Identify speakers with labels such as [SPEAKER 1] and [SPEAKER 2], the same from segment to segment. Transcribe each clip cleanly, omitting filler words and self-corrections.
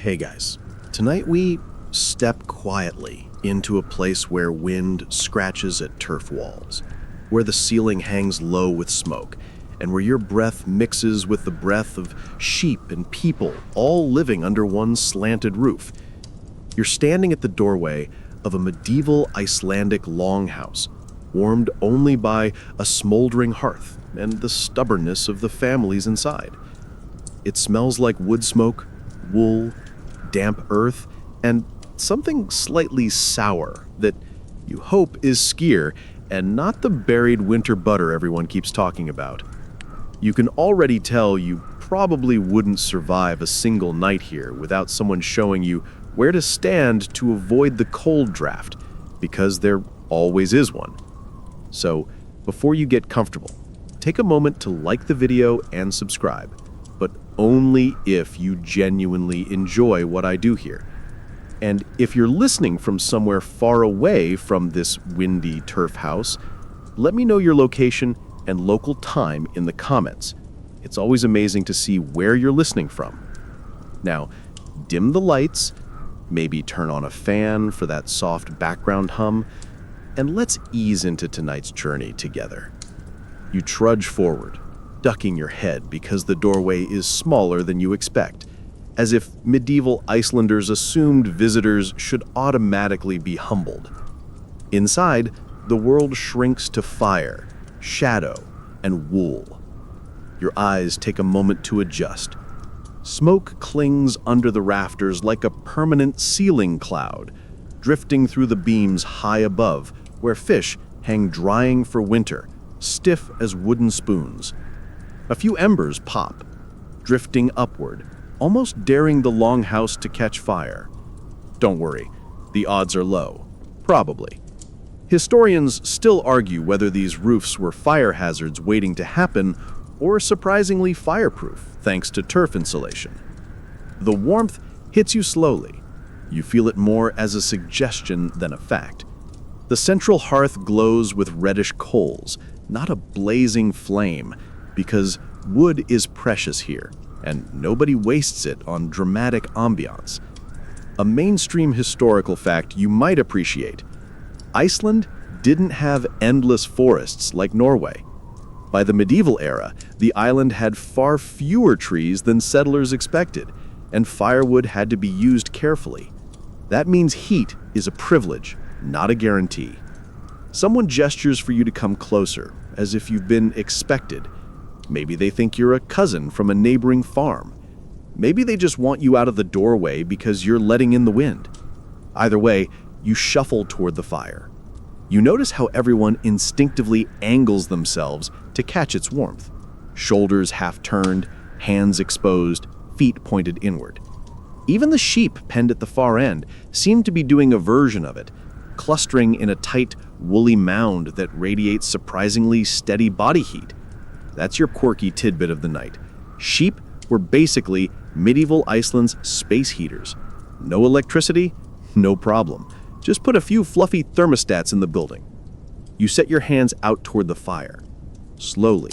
[SPEAKER 1] Hey guys, tonight we step quietly into a place where wind scratches at turf walls, where the ceiling hangs low with smoke, and where your breath mixes with the breath of sheep and people all living under one slanted roof. You're standing at the doorway of a medieval Icelandic longhouse, warmed only by a smoldering hearth and the stubbornness of the families inside. It smells like wood smoke, wool, damp earth, and something slightly sour that you hope is skyr and not the buried winter butter everyone keeps talking about. You can already tell you probably wouldn't survive a single night here without someone showing you where to stand to avoid the cold draft, because there always is one. So, before you get comfortable, take a moment to like the video and subscribe, but only if you genuinely enjoy what I do here. And if you're listening from somewhere far away from this windy turf house, let me know your location and local time in the comments. It's always amazing to see where you're listening from. Now, dim the lights, maybe turn on a fan for that soft background hum, and let's ease into tonight's journey together. You trudge forward, ducking your head because the doorway is smaller than you expect, as if medieval Icelanders assumed visitors should automatically be humbled. Inside, the world shrinks to fire, shadow, and wool. Your eyes take a moment to adjust. Smoke clings under the rafters like a permanent ceiling cloud, drifting through the beams high above, where fish hang drying for winter, stiff as wooden spoons. A few embers pop, drifting upward, almost daring the longhouse to catch fire. Don't worry, the odds are low. Probably. Historians still argue whether these roofs were fire hazards waiting to happen or surprisingly fireproof thanks to turf insulation. The warmth hits you slowly. You feel it more as a suggestion than a fact. The central hearth glows with reddish coals, not a blazing flame, because wood is precious here, and nobody wastes it on dramatic ambience. A mainstream historical fact you might appreciate: Iceland didn't have endless forests like Norway. By the medieval era, the island had far fewer trees than settlers expected, and firewood had to be used carefully. That means heat is a privilege, not a guarantee. Someone gestures for you to come closer, as if you've been expected. Maybe they think you're a cousin from a neighboring farm. Maybe they just want you out of the doorway because you're letting in the wind. Either way, you shuffle toward the fire. You notice how everyone instinctively angles themselves to catch its warmth. Shoulders half turned, hands exposed, feet pointed inward. Even the sheep penned at the far end seem to be doing a version of it, clustering in a tight, woolly mound that radiates surprisingly steady body heat. That's your quirky tidbit of the night. Sheep were basically medieval Iceland's space heaters. No electricity? No problem. Just put a few fluffy thermostats in the building. You set your hands out toward the fire. Slowly,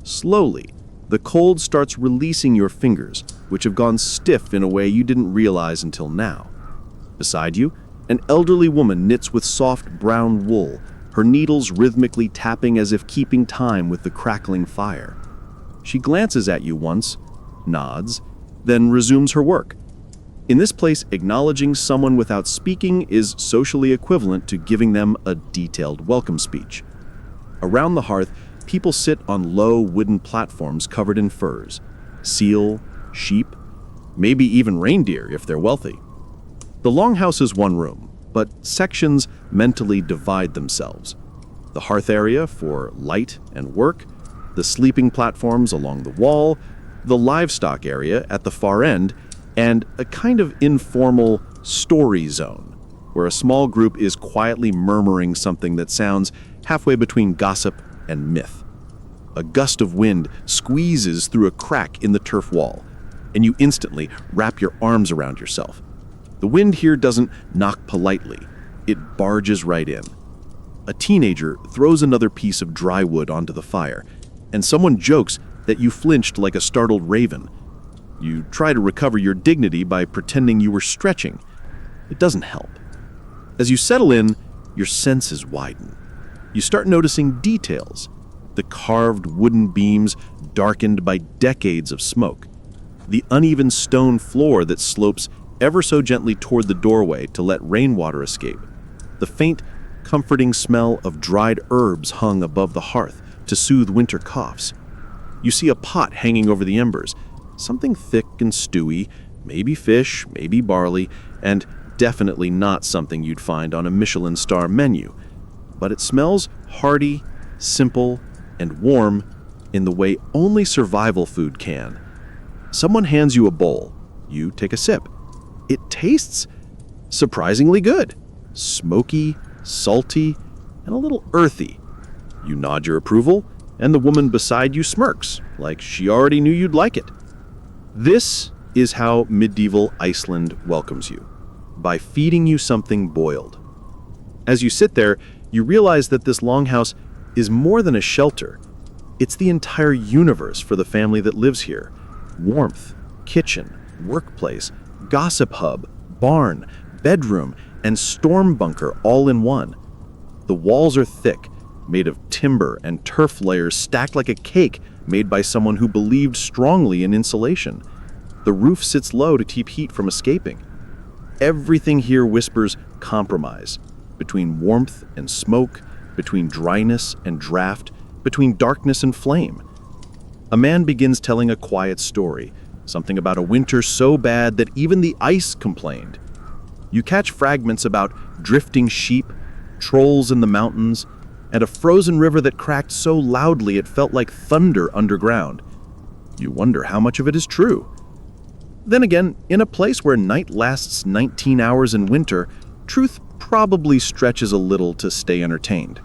[SPEAKER 1] the cold starts releasing your fingers, which have gone stiff in a way you didn't realize until now. Beside you, an elderly woman knits with soft brown wool, her needles rhythmically tapping as if keeping time with the crackling fire. She glances at you once, nods, then resumes her work. In this place, acknowledging someone without speaking is socially equivalent to giving them a detailed welcome speech. Around the hearth, people sit on low wooden platforms covered in furs. Seal, sheep, maybe even reindeer if they're wealthy. The longhouse is one room, but sections mentally divide themselves. The hearth area for light and work, the sleeping platforms along the wall, the livestock area at the far end, and a kind of informal story zone, where a small group is quietly murmuring something that sounds halfway between gossip and myth. A gust of wind squeezes through a crack in the turf wall, and you instantly wrap your arms around yourself. The wind here doesn't knock politely, it barges right in. A teenager throws another piece of dry wood onto the fire, and someone jokes that you flinched like a startled raven. You try to recover your dignity by pretending you were stretching. It doesn't help. As you settle in, your senses widen. You start noticing details. The carved wooden beams darkened by decades of smoke. The uneven stone floor that slopes ever so gently toward the doorway to let rainwater escape. The faint, comforting smell of dried herbs hung above the hearth to soothe winter coughs. You see a pot hanging over the embers, something thick and stewy, maybe fish, maybe barley, and definitely not something you'd find on a Michelin star menu. But it smells hearty, simple, and warm in the way only survival food can. Someone hands you a bowl. You take a sip. It tastes surprisingly good. Smoky, salty, and a little earthy. You nod your approval, and the woman beside you smirks, like she already knew you'd like it. This is how medieval Iceland welcomes you, by feeding you something boiled. As you sit there, you realize that this longhouse is more than a shelter. It's the entire universe for the family that lives here. Warmth, kitchen, workplace, gossip hub, barn, bedroom, and storm bunker all in one. The walls are thick, made of timber and turf layers stacked like a cake made by someone who believed strongly in insulation. The roof sits low to keep heat from escaping. Everything here whispers compromise, between warmth and smoke, between dryness and draft, between darkness and flame. A man begins telling a quiet story, something about a winter so bad that even the ice complained. You catch fragments about drifting sheep, trolls in the mountains, and a frozen river that cracked so loudly it felt like thunder underground. You wonder how much of it is true. Then again, in a place where night lasts 19 hours in winter, truth probably stretches a little to stay entertained.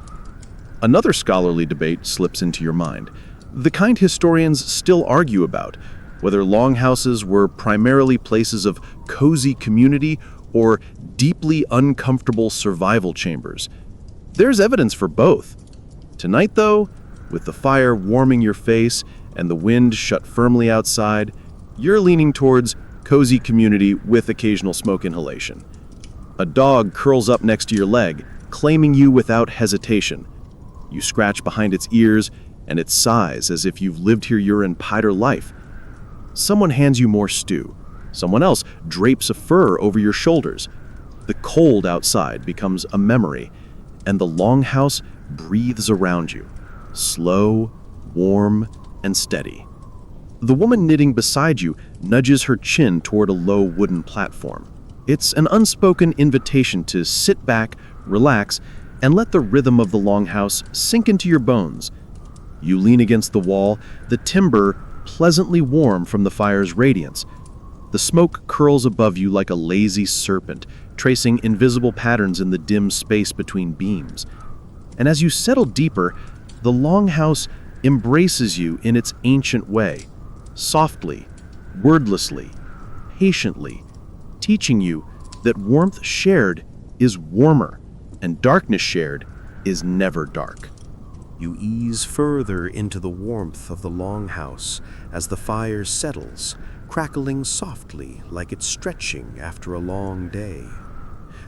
[SPEAKER 1] Another scholarly debate slips into your mind, the kind historians still argue about, whether longhouses were primarily places of cozy community or deeply uncomfortable survival chambers. There's evidence for both. Tonight, though, with the fire warming your face and the wind shut firmly outside, you're leaning towards cozy community with occasional smoke inhalation. A dog curls up next to your leg, claiming you without hesitation. You scratch behind its ears, and it sighs as if you've lived here your entire life. Someone hands you more stew. Someone else drapes a fur over your shoulders. The cold outside becomes a memory, and the longhouse breathes around you, slow, warm, and steady. The woman knitting beside you nudges her chin toward a low wooden platform. It's an unspoken invitation to sit back, relax, and let the rhythm of the longhouse sink into your bones. You lean against the wall, the timber pleasantly warm from the fire's radiance. The smoke curls above you like a lazy serpent, tracing invisible patterns in the dim space between beams. And as you settle deeper, the longhouse embraces you in its ancient way, softly, wordlessly, patiently, teaching you that warmth shared is warmer, and darkness shared is never dark.
[SPEAKER 2] You ease further into the warmth of the longhouse as the fire settles, crackling softly like it's stretching after a long day.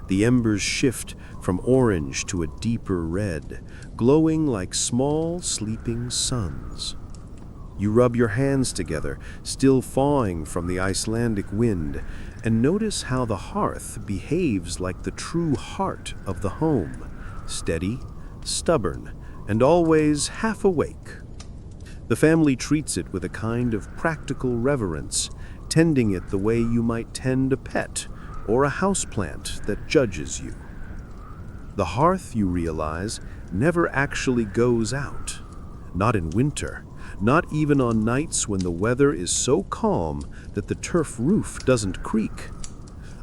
[SPEAKER 2] The embers shift from orange to a deeper red, glowing like small sleeping suns. You rub your hands together, still thawing from the Icelandic wind, and notice how the hearth behaves like the true heart of the home, steady, stubborn, and always half awake. The family treats it with a kind of practical reverence, tending it the way you might tend a pet or a houseplant that judges you. The hearth, you realize, never actually goes out. Not in winter, not even on nights when the weather is so calm that the turf roof doesn't creak.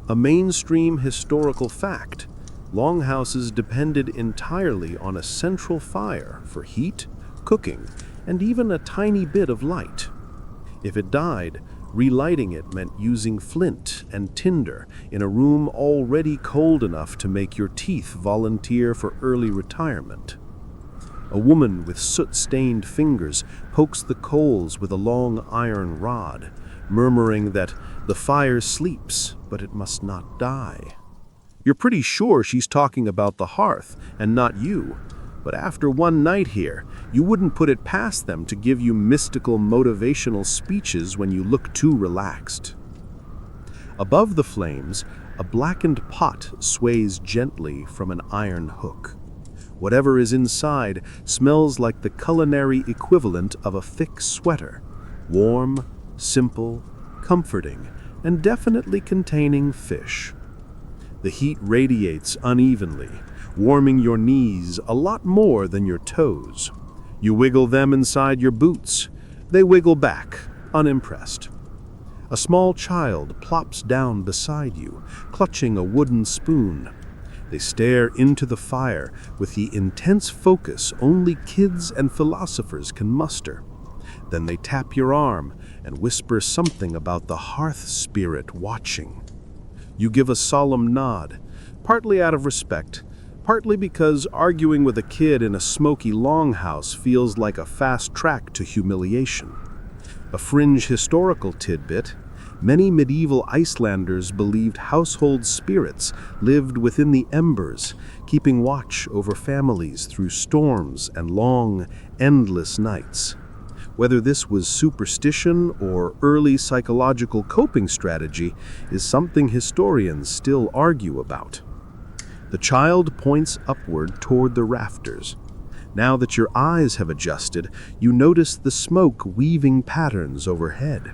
[SPEAKER 2] A mainstream historical fact, longhouses depended entirely on a central fire for heat, cooking, and even a tiny bit of light. If it died, relighting it meant using flint and tinder in a room already cold enough to make your teeth volunteer for early retirement. A woman with soot-stained fingers pokes the coals with a long iron rod, murmuring that the fire sleeps, but it must not die. You're pretty sure she's talking about the hearth and not you, but after one night here, you wouldn't put it past them to give you mystical motivational speeches when you look too relaxed. Above the flames, a blackened pot sways gently from an iron hook. Whatever is inside smells like the culinary equivalent of a thick sweater, warm, simple, comforting, and definitely containing fish. The heat radiates unevenly, warming your knees a lot more than your toes. You wiggle them inside your boots. They wiggle back, unimpressed. A small child plops down beside you, clutching a wooden spoon. They stare into the fire with the intense focus only kids and philosophers can muster. Then they tap your arm and whisper something about the hearth spirit watching. You give a solemn nod, partly out of respect, partly because arguing with a kid in a smoky longhouse feels like a fast track to humiliation. A fringe historical tidbit: many medieval Icelanders believed household spirits lived within the embers, keeping watch over families through storms and long, endless nights. Whether this was superstition or early psychological coping strategy is something historians still argue about. The child points upward toward the rafters. Now that your eyes have adjusted, you notice the smoke weaving patterns overhead.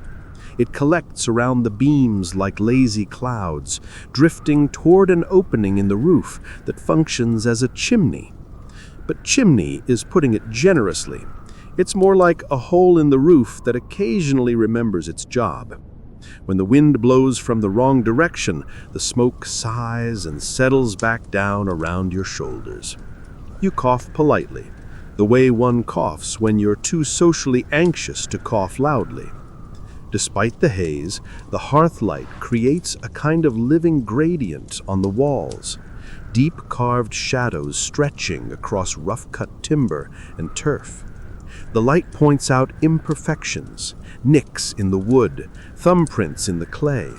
[SPEAKER 2] It collects around the beams like lazy clouds, drifting toward an opening in the roof that functions as a chimney. But chimney is putting it generously. It's more like a hole in the roof that occasionally remembers its job. When the wind blows from the wrong direction, the smoke sighs and settles back down around your shoulders. You cough politely, the way one coughs when you're too socially anxious to cough loudly. Despite the haze, the hearth light creates a kind of living gradient on the walls, deep carved shadows stretching across rough-cut timber and turf. The light points out imperfections, nicks in the wood, thumbprints in the clay,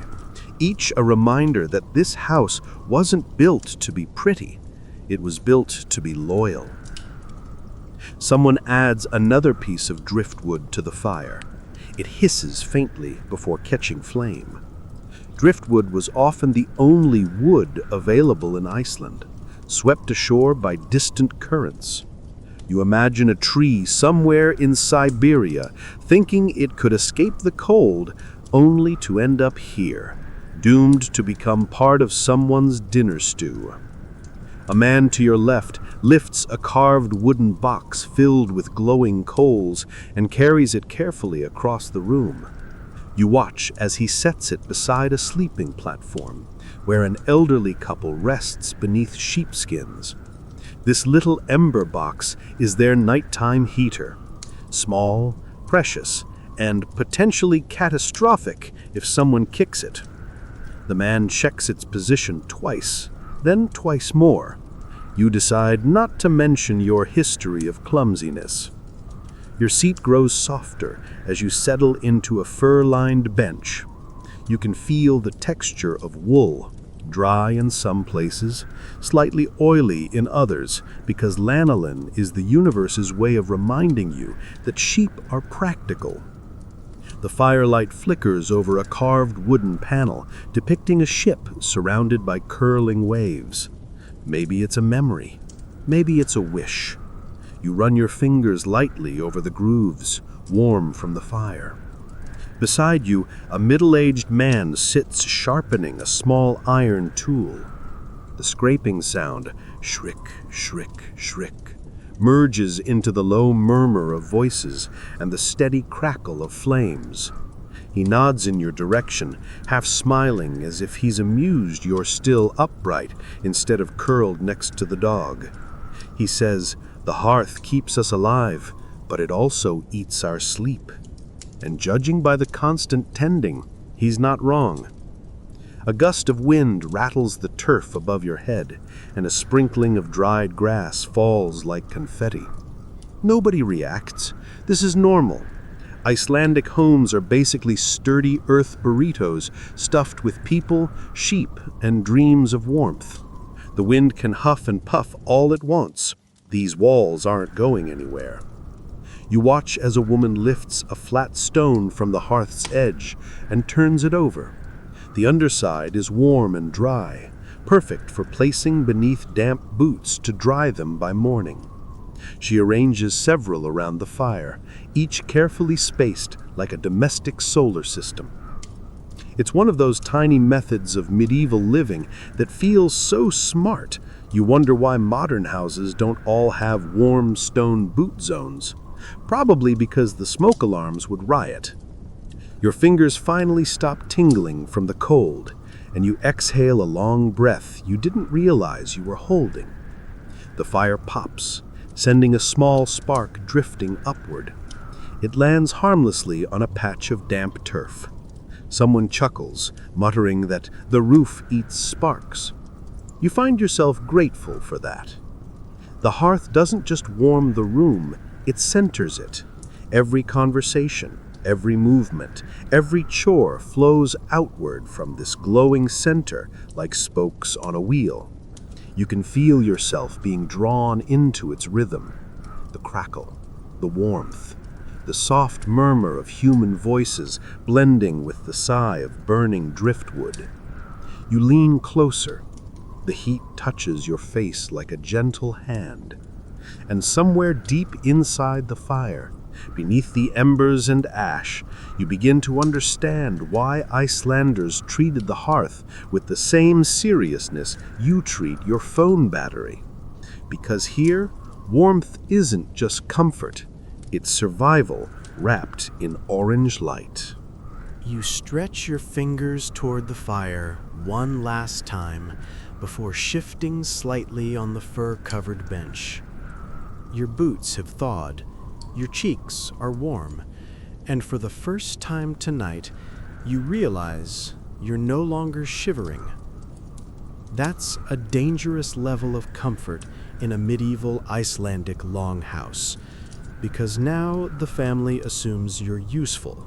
[SPEAKER 2] each a reminder that this house wasn't built to be pretty. It was built to be loyal. Someone adds another piece of driftwood to the fire. It hisses faintly before catching flame. Driftwood was often the only wood available in Iceland, swept ashore by distant currents. You imagine a tree somewhere in Siberia, thinking it could escape the cold, only to end up here, doomed to become part of someone's dinner stew. A man to your left lifts a carved wooden box filled with glowing coals and carries it carefully across the room. You watch as he sets it beside a sleeping platform, where an elderly couple rests beneath sheepskins. This little ember box is their nighttime heater, small, precious, and potentially catastrophic if someone kicks it. The man checks its position twice, then twice more. You decide not to mention your history of clumsiness. Your seat grows softer as you settle into a fur-lined bench. You can feel the texture of wool, dry in some places, slightly oily in others, because lanolin is the universe's way of reminding you that sheep are practical. The firelight flickers over a carved wooden panel depicting a ship surrounded by curling waves. Maybe it's a memory. Maybe it's a wish. You run your fingers lightly over the grooves, warm from the fire. Beside you, a middle-aged man sits sharpening a small iron tool. The scraping sound, shriek, shriek, shriek, merges into the low murmur of voices and the steady crackle of flames. He nods in your direction, half smiling as if he's amused you're still upright instead of curled next to the dog. He says, "The hearth keeps us alive, but it also eats our sleep." And judging by the constant tending, he's not wrong. A gust of wind rattles the turf above your head, and a sprinkling of dried grass falls like confetti. Nobody reacts. This is normal. Icelandic homes are basically sturdy earth burritos stuffed with people, sheep, and dreams of warmth. The wind can huff and puff all it wants. These walls aren't going anywhere. You watch as a woman lifts a flat stone from the hearth's edge and turns it over. The underside is warm and dry, perfect for placing beneath damp boots to dry them by morning. She arranges several around the fire, each carefully spaced like a domestic solar system. It's one of those tiny methods of medieval living that feels so smart, you wonder why modern houses don't all have warm stone boot zones. Probably because the smoke alarms would riot. Your fingers finally stop tingling from the cold, and you exhale a long breath you didn't realize you were holding. The fire pops, sending a small spark drifting upward. It lands harmlessly on a patch of damp turf. Someone chuckles, muttering that the roof eats sparks. You find yourself grateful for that. The hearth doesn't just warm the room, it centers it. Every conversation, every movement, every chore flows outward from this glowing center like spokes on a wheel. You can feel yourself being drawn into its rhythm. The crackle, the warmth, the soft murmur of human voices blending with the sigh of burning driftwood. You lean closer. The heat touches your face like a gentle hand. And somewhere deep inside the fire, beneath the embers and ash, you begin to understand why Icelanders treated the hearth with the same seriousness you treat your phone battery. Because here, warmth isn't just comfort, it's survival wrapped in orange light.
[SPEAKER 3] You stretch your fingers toward the fire one last time before shifting slightly on the fur-covered bench. Your boots have thawed, your cheeks are warm, and for the first time tonight, you realize you're no longer shivering. That's a dangerous level of comfort in a medieval Icelandic longhouse, because now the family assumes you're useful,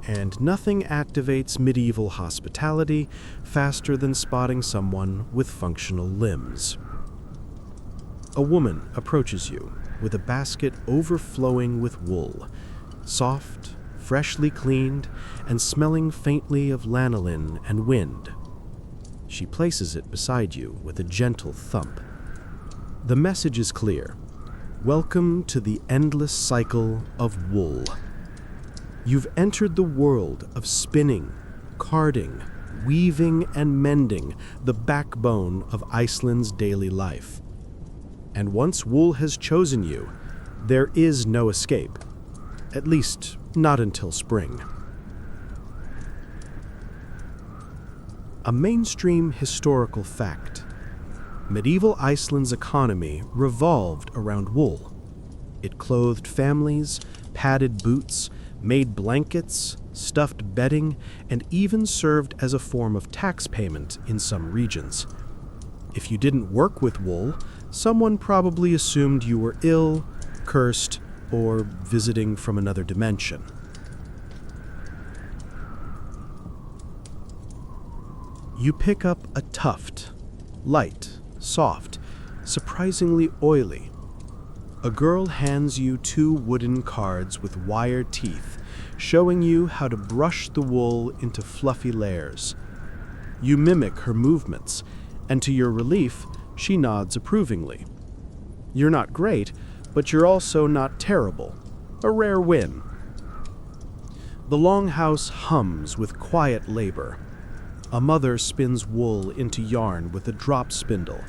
[SPEAKER 3] and nothing activates medieval hospitality faster than spotting someone with functional limbs. A woman approaches you with a basket overflowing with wool, soft, freshly cleaned, and smelling faintly of lanolin and wind. She places it beside you with a gentle thump. The message is clear. Welcome to the endless cycle of wool. You've entered the world of spinning, carding, weaving, and mending, the backbone of Iceland's daily life. And once wool has chosen you, there is no escape. At least, not until spring. A mainstream historical fact. Medieval Iceland's economy revolved around wool. It clothed families, padded boots, made blankets, stuffed bedding, and even served as a form of tax payment in some regions. If you didn't work with wool, someone probably assumed you were ill, cursed, or visiting from another dimension. You pick up a tuft, light, soft, surprisingly oily. A girl hands you 2 wooden cards with wire teeth, showing you how to brush the wool into fluffy layers. You mimic her movements, and to your relief, she nods approvingly. You're not great, but you're also not terrible. A rare win. The longhouse hums with quiet labor. A mother spins wool into yarn with a drop spindle,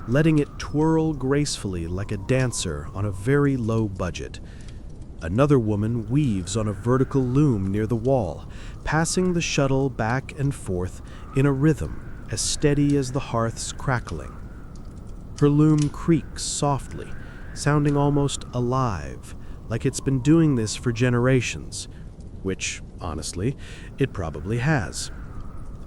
[SPEAKER 3] letting it twirl gracefully like a dancer on a very low budget. Another woman weaves on a vertical loom near the wall, passing the shuttle back and forth in a rhythm as steady as the hearth's crackling. Her loom creaks softly, sounding almost alive, like it's been doing this for generations, which, honestly, it probably has.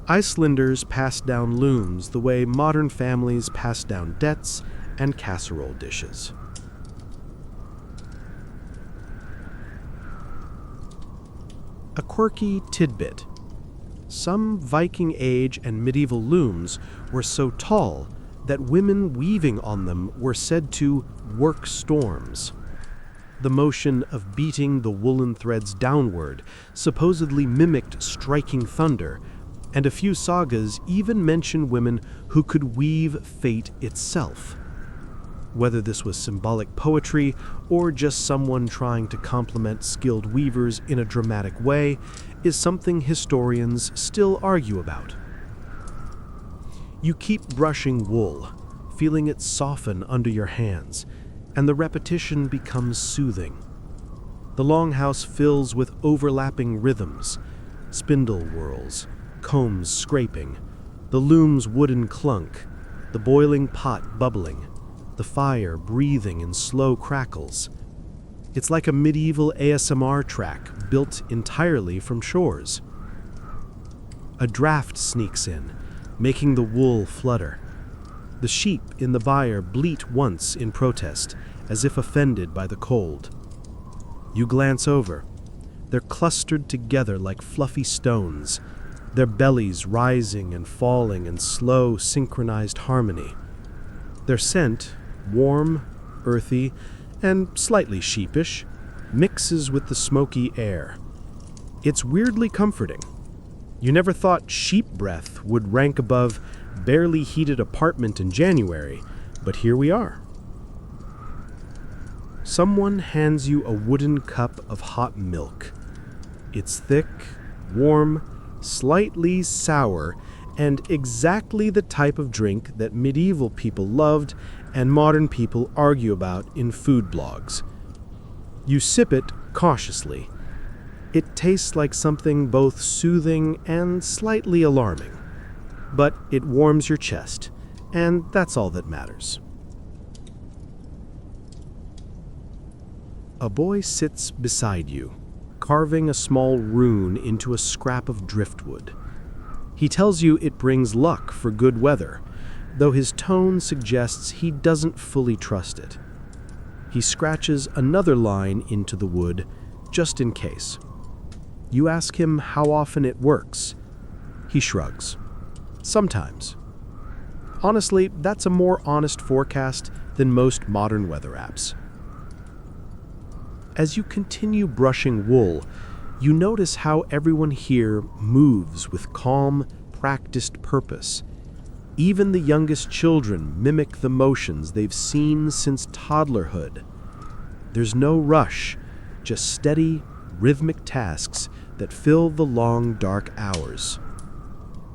[SPEAKER 3] Icelanders pass down looms the way modern families pass down debts and casserole dishes. A quirky tidbit. Some Viking Age and medieval looms were so tall that women weaving on them were said to work storms. The motion of beating the woolen threads downward supposedly mimicked striking thunder, and a few sagas even mention women who could weave fate itself. Whether this was symbolic poetry or just someone trying to compliment skilled weavers in a dramatic way is something historians still argue about. You keep brushing wool, feeling it soften under your hands, and the repetition becomes soothing. The longhouse fills with overlapping rhythms, spindle whirls, combs scraping, the loom's wooden clunk, the boiling pot bubbling, the fire breathing in slow crackles. It's like a medieval ASMR track built entirely from shores. A draft sneaks in, making the wool flutter. The sheep in the byre bleat once in protest, as if offended by the cold. You glance over. They're clustered together like fluffy stones, their bellies rising and falling in slow, synchronized harmony. Their scent, warm, earthy, and slightly sheepish, mixes with the smoky air. It's weirdly comforting. You never thought sheep breath would rank above barely heated apartment in January, but here we are. Someone hands you a wooden cup of hot milk. It's thick, warm, slightly sour, and exactly the type of drink that medieval people loved and modern people argue about in food blogs. You sip it cautiously. It tastes like something both soothing and slightly alarming. But it warms your chest, and that's all that matters. A boy sits beside you, carving a small rune into a scrap of driftwood. He tells you it brings luck for good weather, though his tone suggests he doesn't fully trust it. He scratches another line into the wood, just in case. You ask him how often it works. He shrugs. Sometimes. Honestly, that's a more honest forecast than most modern weather apps. As you continue brushing wool, you notice how everyone here moves with calm, practiced purpose. Even the youngest children mimic the motions they've seen since toddlerhood. There's no rush, just steady, rhythmic tasks that fill the long, dark hours.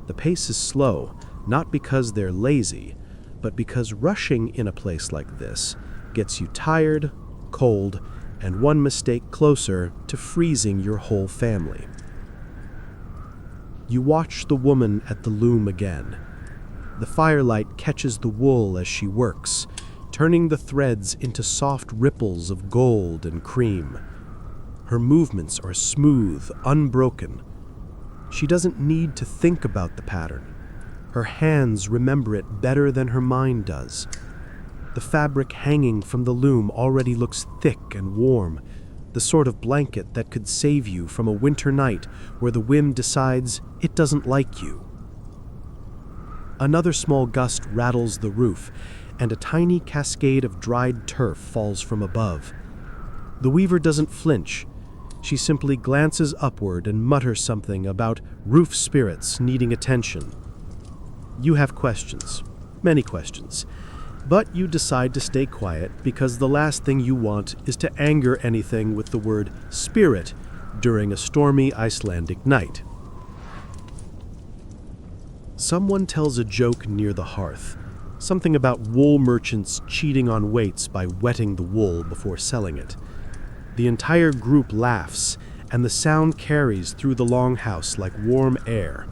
[SPEAKER 3] The pace is slow, not because they're lazy, but because rushing in a place like this gets you tired, cold, and one mistake closer to freezing your whole family. You watch the woman at the loom again. The firelight catches the wool as she works, turning the threads into soft ripples of gold and cream. Her movements are smooth, unbroken. She doesn't need to think about the pattern. Her hands remember it better than her mind does. The fabric hanging from the loom already looks thick and warm, the sort of blanket that could save you from a winter night where the wind decides it doesn't like you. Another small gust rattles the roof, and a tiny cascade of dried turf falls from above. The weaver doesn't flinch. She simply glances upward and mutters something about roof spirits needing attention. You have questions, many questions, but you decide to stay quiet because the last thing you want is to anger anything with the word spirit during a stormy Icelandic night. Someone tells a joke near the hearth, something about wool merchants cheating on weights by wetting the wool before selling it. The entire group laughs, and the sound carries through the longhouse like warm air.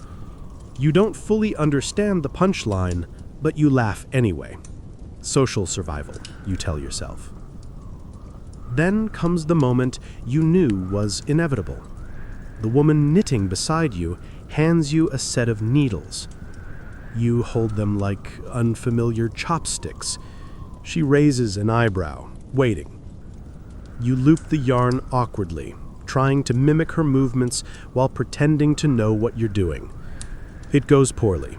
[SPEAKER 3] You don't fully understand the punchline, but you laugh anyway. Social survival, you tell yourself. Then comes the moment you knew was inevitable. The woman knitting beside you hands you a set of needles. You hold them like unfamiliar chopsticks. She raises an eyebrow, waiting. You loop the yarn awkwardly, trying to mimic her movements while pretending to know what you're doing. It goes poorly,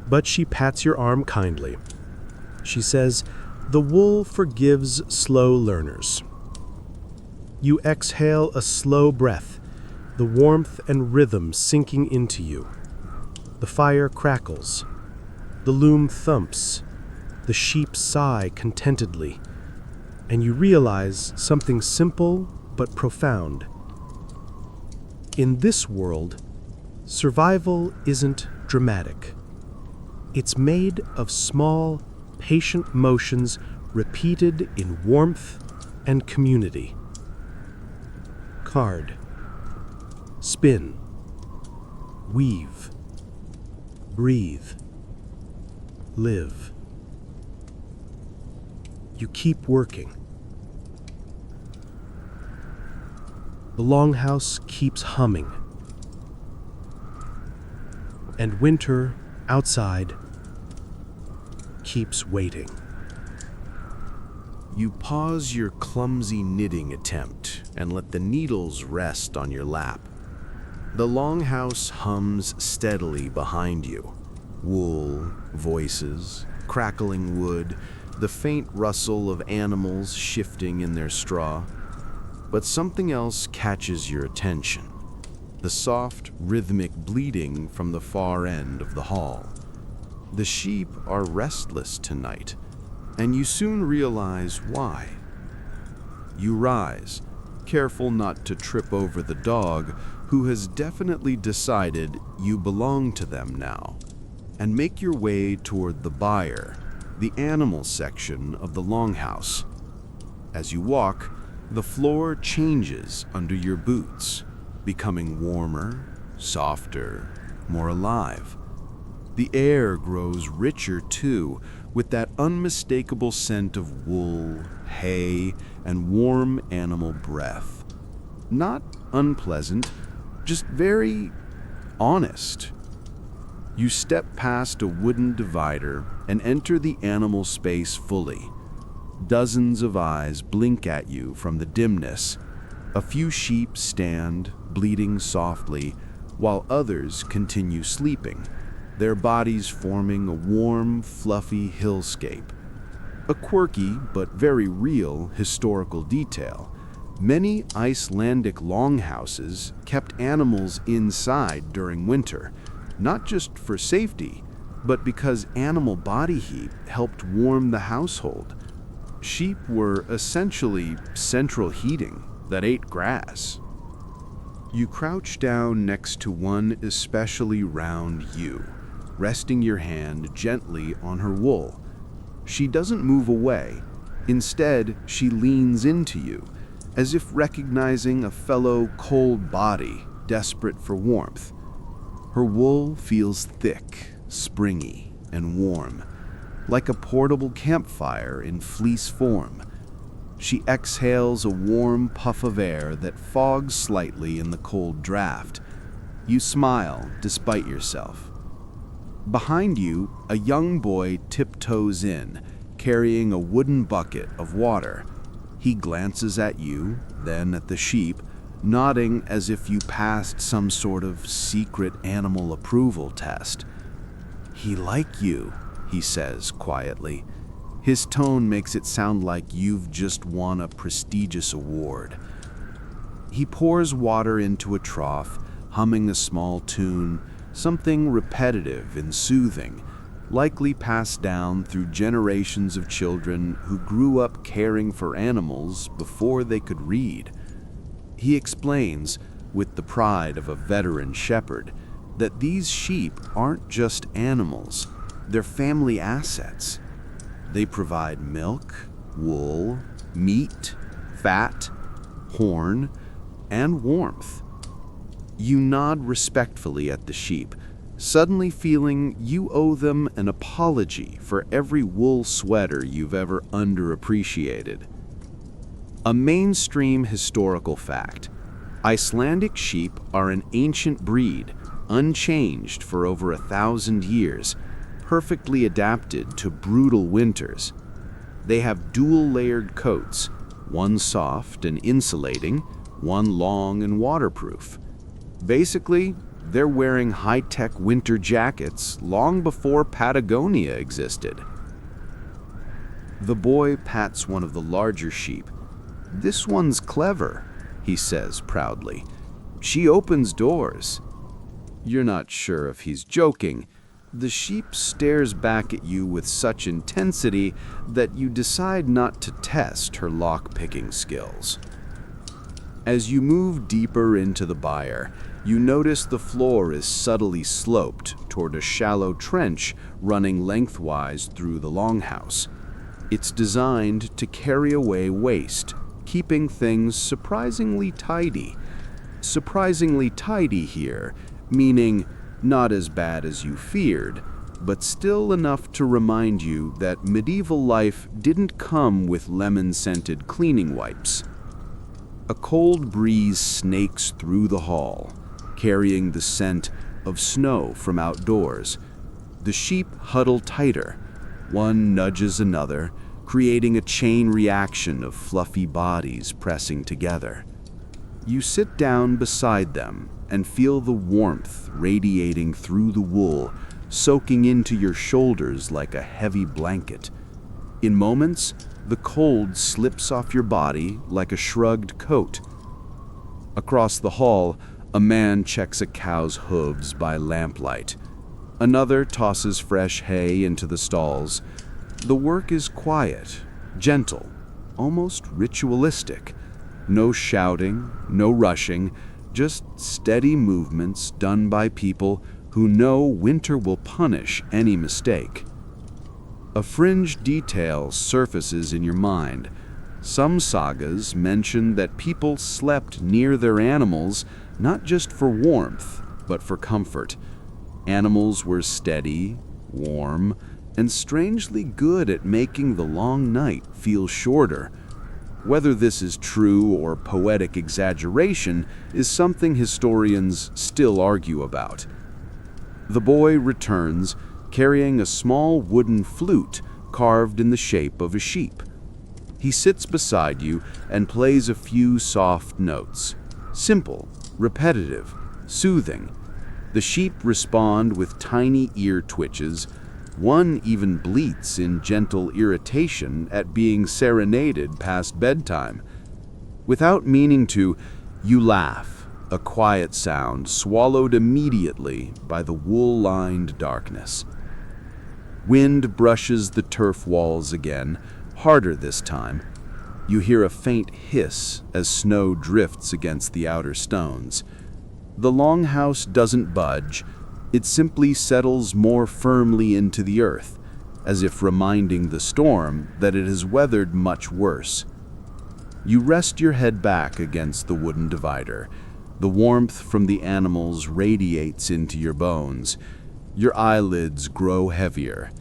[SPEAKER 3] but she pats your arm kindly. She says, "The wool forgives slow learners." You exhale a slow breath, the warmth and rhythm sinking into you. The fire crackles. The loom thumps. The sheep sigh contentedly. And you realize something simple but profound. In this world, survival isn't dramatic. It's made of small, patient motions repeated in warmth and community. Card. Spin. Weave. Breathe. Live. You keep working. The longhouse keeps humming. And winter, outside, keeps waiting.
[SPEAKER 1] You pause your clumsy knitting attempt and let the needles rest on your lap. The longhouse hums steadily behind you. Wool, voices, crackling wood, the faint rustle of animals shifting in their straw. But something else catches your attention. The soft, rhythmic bleating from the far end of the hall. The sheep are restless tonight, and you soon realize why. You rise, careful not to trip over the dog, who has definitely decided you belong to them now, and make your way toward the byre, the animal section of the longhouse. As you walk, the floor changes under your boots, becoming warmer, softer, more alive. The air grows richer too, with that unmistakable scent of wool, hay, and warm animal breath. Not unpleasant, just very honest. You step past a wooden divider and enter the animal space fully. Dozens of eyes blink at you from the dimness. A few sheep stand, bleating softly, while others continue sleeping, their bodies forming a warm, fluffy hillscape. A quirky but very real historical detail. Many Icelandic longhouses kept animals inside during winter, not just for safety, but because animal body heat helped warm the household. Sheep were essentially central heating that ate grass. You crouch down next to one especially round ewe, resting your hand gently on her wool. She doesn't move away. Instead, she leans into you, as if recognizing a fellow cold body desperate for warmth. Her wool feels thick, springy, and warm, like a portable campfire in fleece form. She exhales a warm puff of air that fogs slightly in the cold draft. You smile despite yourself. Behind you, a young boy tiptoes in, carrying a wooden bucket of water. He glances at you, then at the sheep, nodding as if you passed some sort of secret animal approval test. "He like you," he says quietly. His tone makes it sound like you've just won a prestigious award. He pours water into a trough, humming a small tune, something repetitive and soothing, likely passed down through generations of children who grew up caring for animals before they could read. He explains, with the pride of a veteran shepherd, that these sheep aren't just animals, they're family assets. They provide milk, wool, meat, fat, horn, and warmth. You nod respectfully at the sheep, suddenly feeling you owe them an apology for every wool sweater you've ever underappreciated. A mainstream historical fact: Icelandic sheep are an ancient breed, unchanged for over 1,000 years, perfectly adapted to brutal winters. They have dual-layered coats, one soft and insulating,
[SPEAKER 2] one long and waterproof. Basically, they're wearing high-tech winter jackets long before Patagonia existed. The boy pats one of the larger sheep. "This one's clever," he says proudly. "She opens doors." You're not sure if he's joking. The sheep stares back at you with such intensity that you decide not to test her lock-picking skills. As you move deeper into the byre, you notice the floor is subtly sloped toward a shallow trench running lengthwise through the longhouse. It's designed to carry away waste, keeping things surprisingly tidy. Surprisingly tidy here, meaning not as bad as you feared, but still enough to remind you that medieval life didn't come with lemon-scented cleaning wipes. A cold breeze snakes through the hall, carrying the scent of snow from outdoors. The sheep huddle tighter. One nudges another, creating a chain reaction of fluffy bodies pressing together. You sit down beside them and feel the warmth radiating through the wool, soaking into your shoulders like a heavy blanket. In moments, the cold slips off your body like a shrugged coat. Across the hall, a man checks a cow's hooves by lamplight. Another tosses fresh hay into the stalls. The work is quiet, gentle, almost ritualistic. No shouting, no rushing, just steady movements done by people who know winter will punish any mistake. A fringe detail surfaces in your mind. Some sagas mention that people slept near their animals not just for warmth, but for comfort. Animals were steady, warm, and strangely good at making the long night feel shorter. Whether this is true or poetic exaggeration is something historians still argue about. The boy returns, carrying a small wooden flute carved in the shape of a sheep. He sits beside you and plays a few soft notes. Simple, repetitive, soothing. The sheep respond with tiny ear twitches. One even bleats in gentle irritation at being serenaded past bedtime. Without meaning to, you laugh, a quiet sound swallowed immediately by the wool-lined darkness. Wind brushes the turf walls again, harder this time. You hear a faint hiss as snow drifts against the outer stones. The longhouse doesn't budge. It simply settles more firmly into the earth, as if reminding the storm that it has weathered much worse. You rest your head back against the wooden divider. The warmth from the animals radiates into your bones. Your eyelids grow heavier.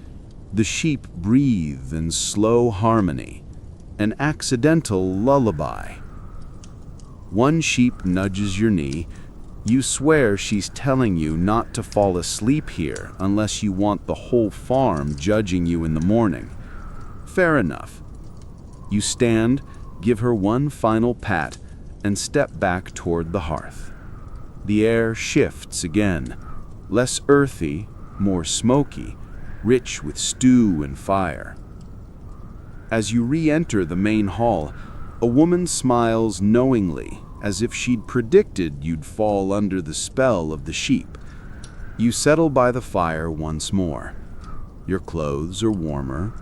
[SPEAKER 2] The sheep breathe in slow harmony, an accidental lullaby. One sheep nudges your knee. You swear she's telling you not to fall asleep here unless you want the whole farm judging you in the morning. Fair enough. You stand, give her one final pat, and step back toward the hearth. The air shifts again, less earthy, more smoky, rich with stew and fire. As you re-enter the main hall, a woman smiles knowingly, as if she'd predicted you'd fall under the spell of the sheep. You settle by the fire once more. Your clothes are warmer.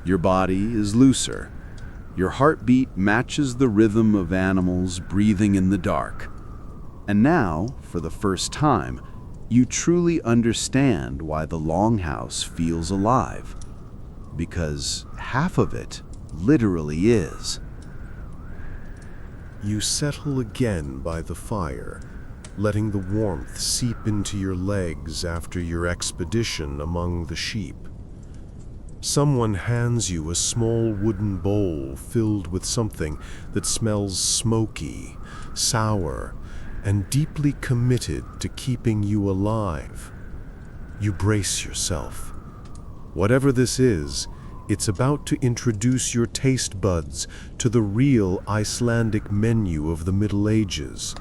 [SPEAKER 2] Your body is looser. Your heartbeat matches the rhythm of animals breathing in the dark. And now, for the first time, you truly understand why the longhouse feels alive. Because half of it literally is.
[SPEAKER 4] You settle again by the fire, letting the warmth seep into your legs after your expedition among the sheep. Someone hands you a small wooden bowl filled with something that smells smoky, sour, and deeply committed to keeping you alive. You brace yourself. Whatever this is, It's about to introduce your taste buds to the real Icelandic menu of the Middle Ages,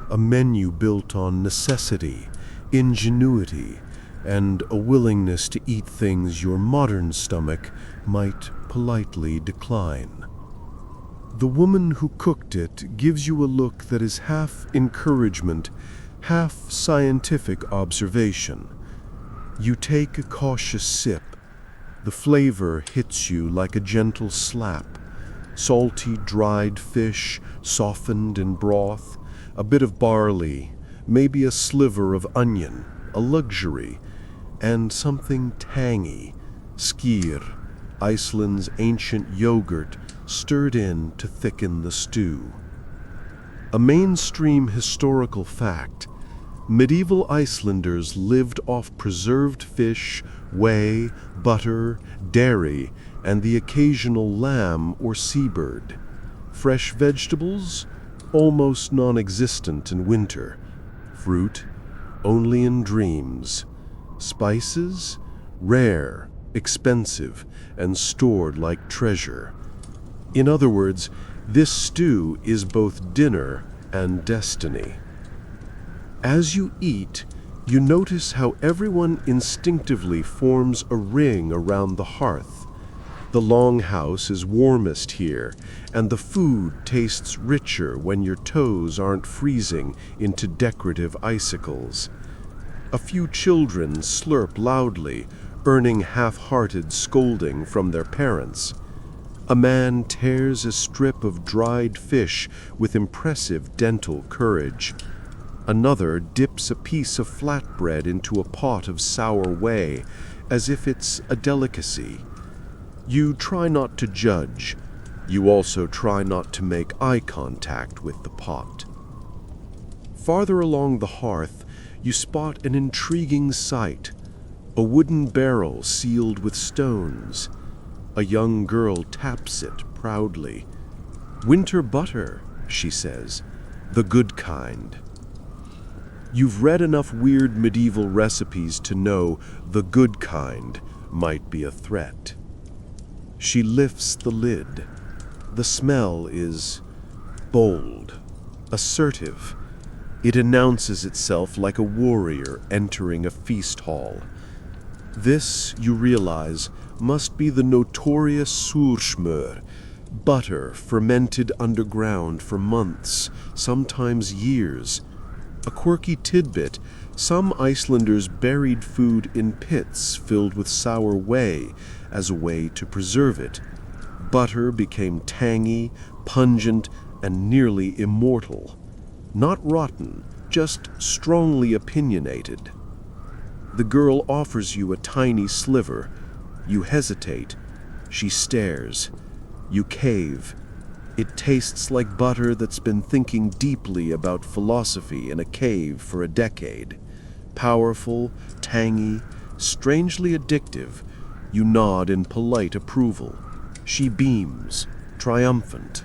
[SPEAKER 4] a menu built on necessity, ingenuity, and a willingness to eat things your modern stomach might politely decline. The woman who cooked it gives you a look that is half encouragement, half scientific observation. You take a cautious sip. The flavor hits you like a gentle slap. Salty, dried fish, softened in broth, a bit of barley, maybe a sliver of onion, a luxury, and something tangy, skyr, Iceland's ancient yogurt, stirred in to thicken the stew. A mainstream historical fact: medieval Icelanders lived off preserved fish, whey, butter, dairy, and the occasional lamb or seabird. Fresh vegetables? Almost non-existent in winter. Fruit? Only in dreams. Spices? Rare, expensive, and stored like treasure. In other words, this stew is both dinner and destiny. As you eat, you notice how everyone instinctively forms a ring around the hearth. The Longhouse is warmest here, and the food tastes richer when your toes aren't freezing into decorative icicles. A few children slurp loudly, earning half-hearted scolding from their parents. A man tears a strip of dried fish with impressive dental courage. Another dips a piece of flatbread into a pot of sour whey, as if it's a delicacy. You try not to judge. You also try not to make eye contact with the pot. Farther along the hearth, you spot an intriguing sight: a wooden barrel sealed with stones. A young girl taps it proudly. "Winter butter," she says, "the good kind." You've read enough weird medieval recipes to know the good kind might be a threat. She lifts the lid. The smell is bold, assertive. It announces itself like a warrior entering a feast hall. This, you realize, must be the notorious súrsmör, butter fermented underground for months, sometimes years. A quirky tidbit: some Icelanders buried food in pits filled with sour whey as a way to preserve it. Butter became tangy, pungent, and nearly immortal. Not rotten, just strongly opinionated. The girl offers you a tiny sliver. You hesitate. She stares. You cave. It tastes like butter that's been thinking deeply about philosophy in a cave for a decade. Powerful, tangy, strangely addictive. You nod in polite approval. She beams, triumphant.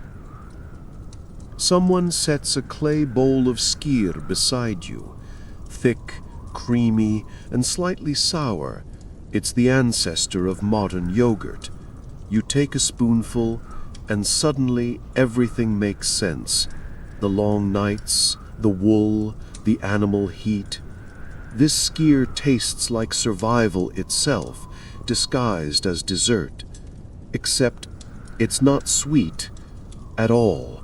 [SPEAKER 4] Someone sets a clay bowl of skyr beside you. Thick, creamy, and slightly sour. It's the ancestor of modern yogurt. You take a spoonful, and suddenly everything makes sense. The long nights, the wool, the animal heat. This skyr tastes like survival itself, disguised as dessert. Except it's not sweet at all,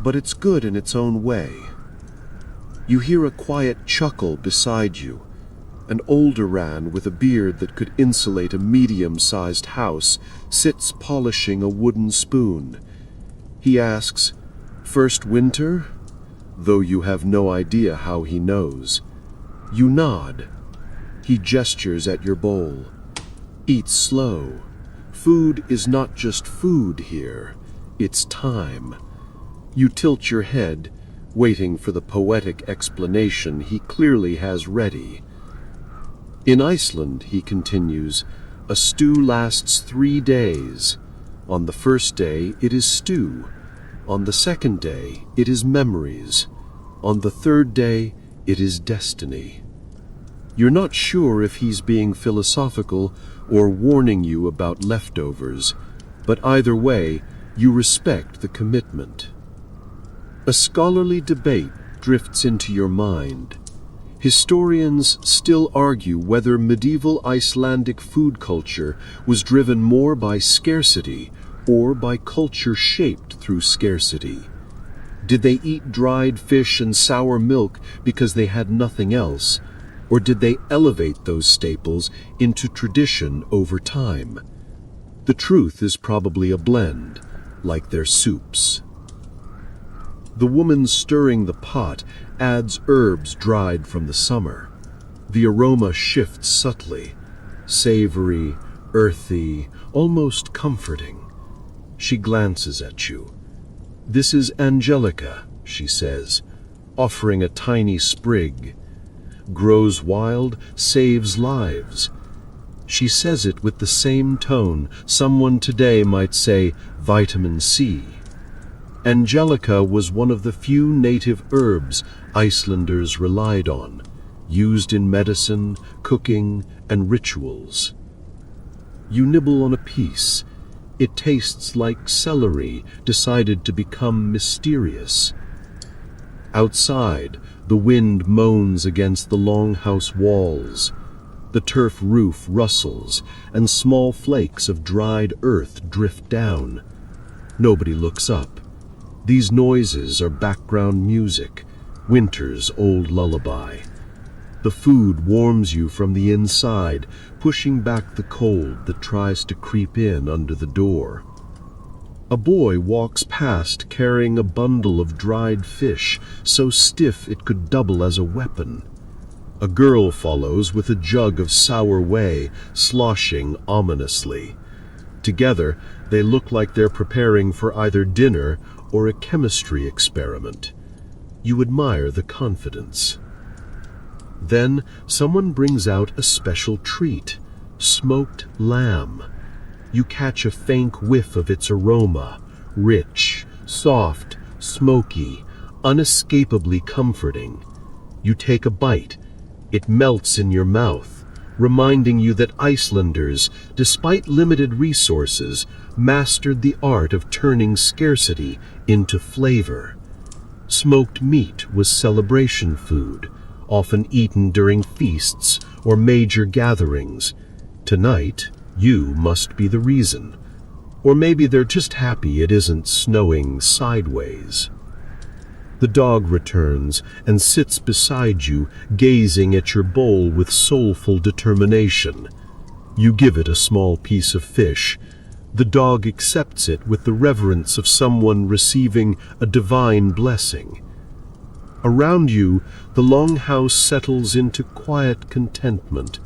[SPEAKER 4] but it's good in its own way. You hear a quiet chuckle beside you. An older man with a beard that could insulate a medium-sized house sits polishing a wooden spoon. He asks, "First winter?" though you have no idea how he knows. You nod. He gestures at your bowl. Eat slow. Food is not just food here. It's time. You tilt your head, waiting for the poetic explanation he clearly has ready. In Iceland, he continues, a stew lasts 3 days. On the first day, it is stew. On the second day, it is memories. On the third day, it is destiny. You're not sure if he's being philosophical
[SPEAKER 2] or warning you about leftovers, but either way, you respect the commitment. A scholarly debate drifts into your mind. Historians still argue whether medieval Icelandic food culture was driven more by scarcity or by culture shaped through scarcity. Did they eat dried fish and sour milk because they had nothing else, or did they elevate those staples into tradition over time? The truth is probably a blend, like their soups. The woman stirring the pot adds herbs dried from the summer. The aroma shifts subtly, savory, earthy, almost comforting. She glances at you. "This is Angelica," she says, offering a tiny sprig. "Grows wild, saves lives." She says it with the same tone someone today might say vitamin C. Angelica was one of the few native herbs Icelanders relied on, used in medicine, cooking, and rituals. You nibble on a piece. It tastes like celery decided to become mysterious. Outside, the wind moans against the longhouse walls. The turf roof rustles, and small flakes of dried earth drift down. Nobody looks up. These noises are background music, winter's old lullaby. The food warms you from the inside, pushing back the cold that tries to creep in under the door. A boy walks past carrying a bundle of dried fish, so stiff it could double as a weapon. A girl follows with a jug of sour whey, sloshing ominously. Together, they look like they're preparing for either dinner or a chemistry experiment. You admire the confidence. Then someone brings out a special treat, smoked lamb. You catch a faint whiff of its aroma, rich, soft, smoky, unescapably comforting. You take a bite. It melts in your mouth, reminding you that Icelanders, despite limited resources, mastered the art of turning scarcity into flavor. Smoked meat was celebration food, often eaten during feasts or major gatherings. Tonight, you must be the reason. Or maybe they're just happy it isn't snowing sideways. The dog returns and sits beside you, gazing at your bowl with soulful determination. You give it a small piece of fish. The dog accepts it with the reverence of someone receiving a divine blessing. Around you, the longhouse settles into quiet contentment.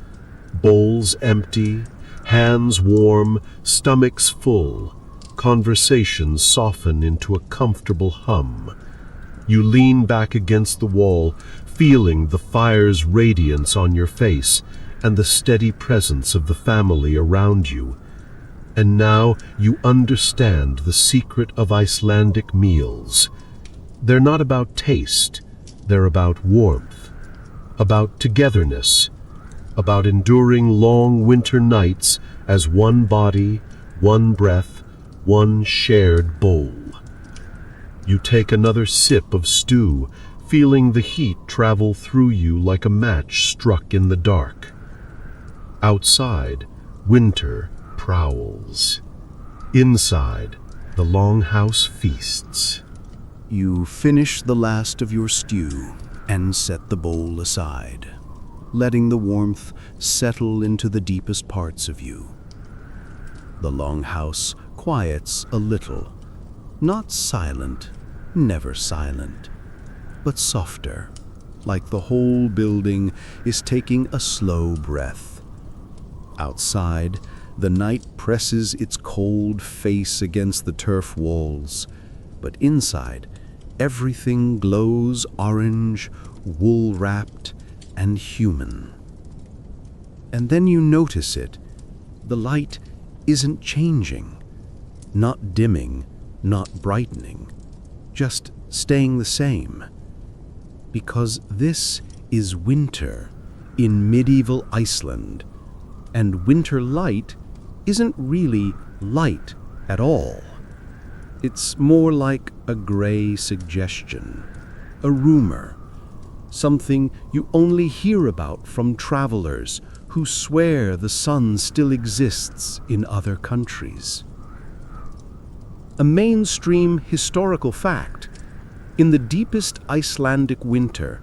[SPEAKER 2] Bowls empty, hands warm, stomachs full. Conversations soften into a comfortable hum. You lean back against the wall, feeling the fire's radiance on your face and the steady presence of the family around you. And now you understand the secret of Icelandic meals. They're not about taste, they're about warmth, about togetherness, about enduring long winter nights as one body, one breath, one shared bowl. You take another sip of stew, feeling the heat travel through you like a match struck in the dark. Outside, winter prowls. Inside, the longhouse feasts.
[SPEAKER 3] You finish the last of your stew and set the bowl aside, letting the warmth settle into the deepest parts of you. The longhouse quiets a little, not silent, never silent, but softer, like the whole building is taking a slow breath. Outside, the night presses its cold face against the turf walls, but inside, everything glows orange, wool-wrapped, and human. And then you notice it. The light isn't changing, not dimming, not brightening, just staying the same. Because this is winter in medieval Iceland,
[SPEAKER 2] And winter light isn't really light at all. It's more like a gray suggestion, a rumor, something you only hear about from travelers who swear the sun still exists in other countries. A mainstream historical fact: in the deepest Icelandic winter,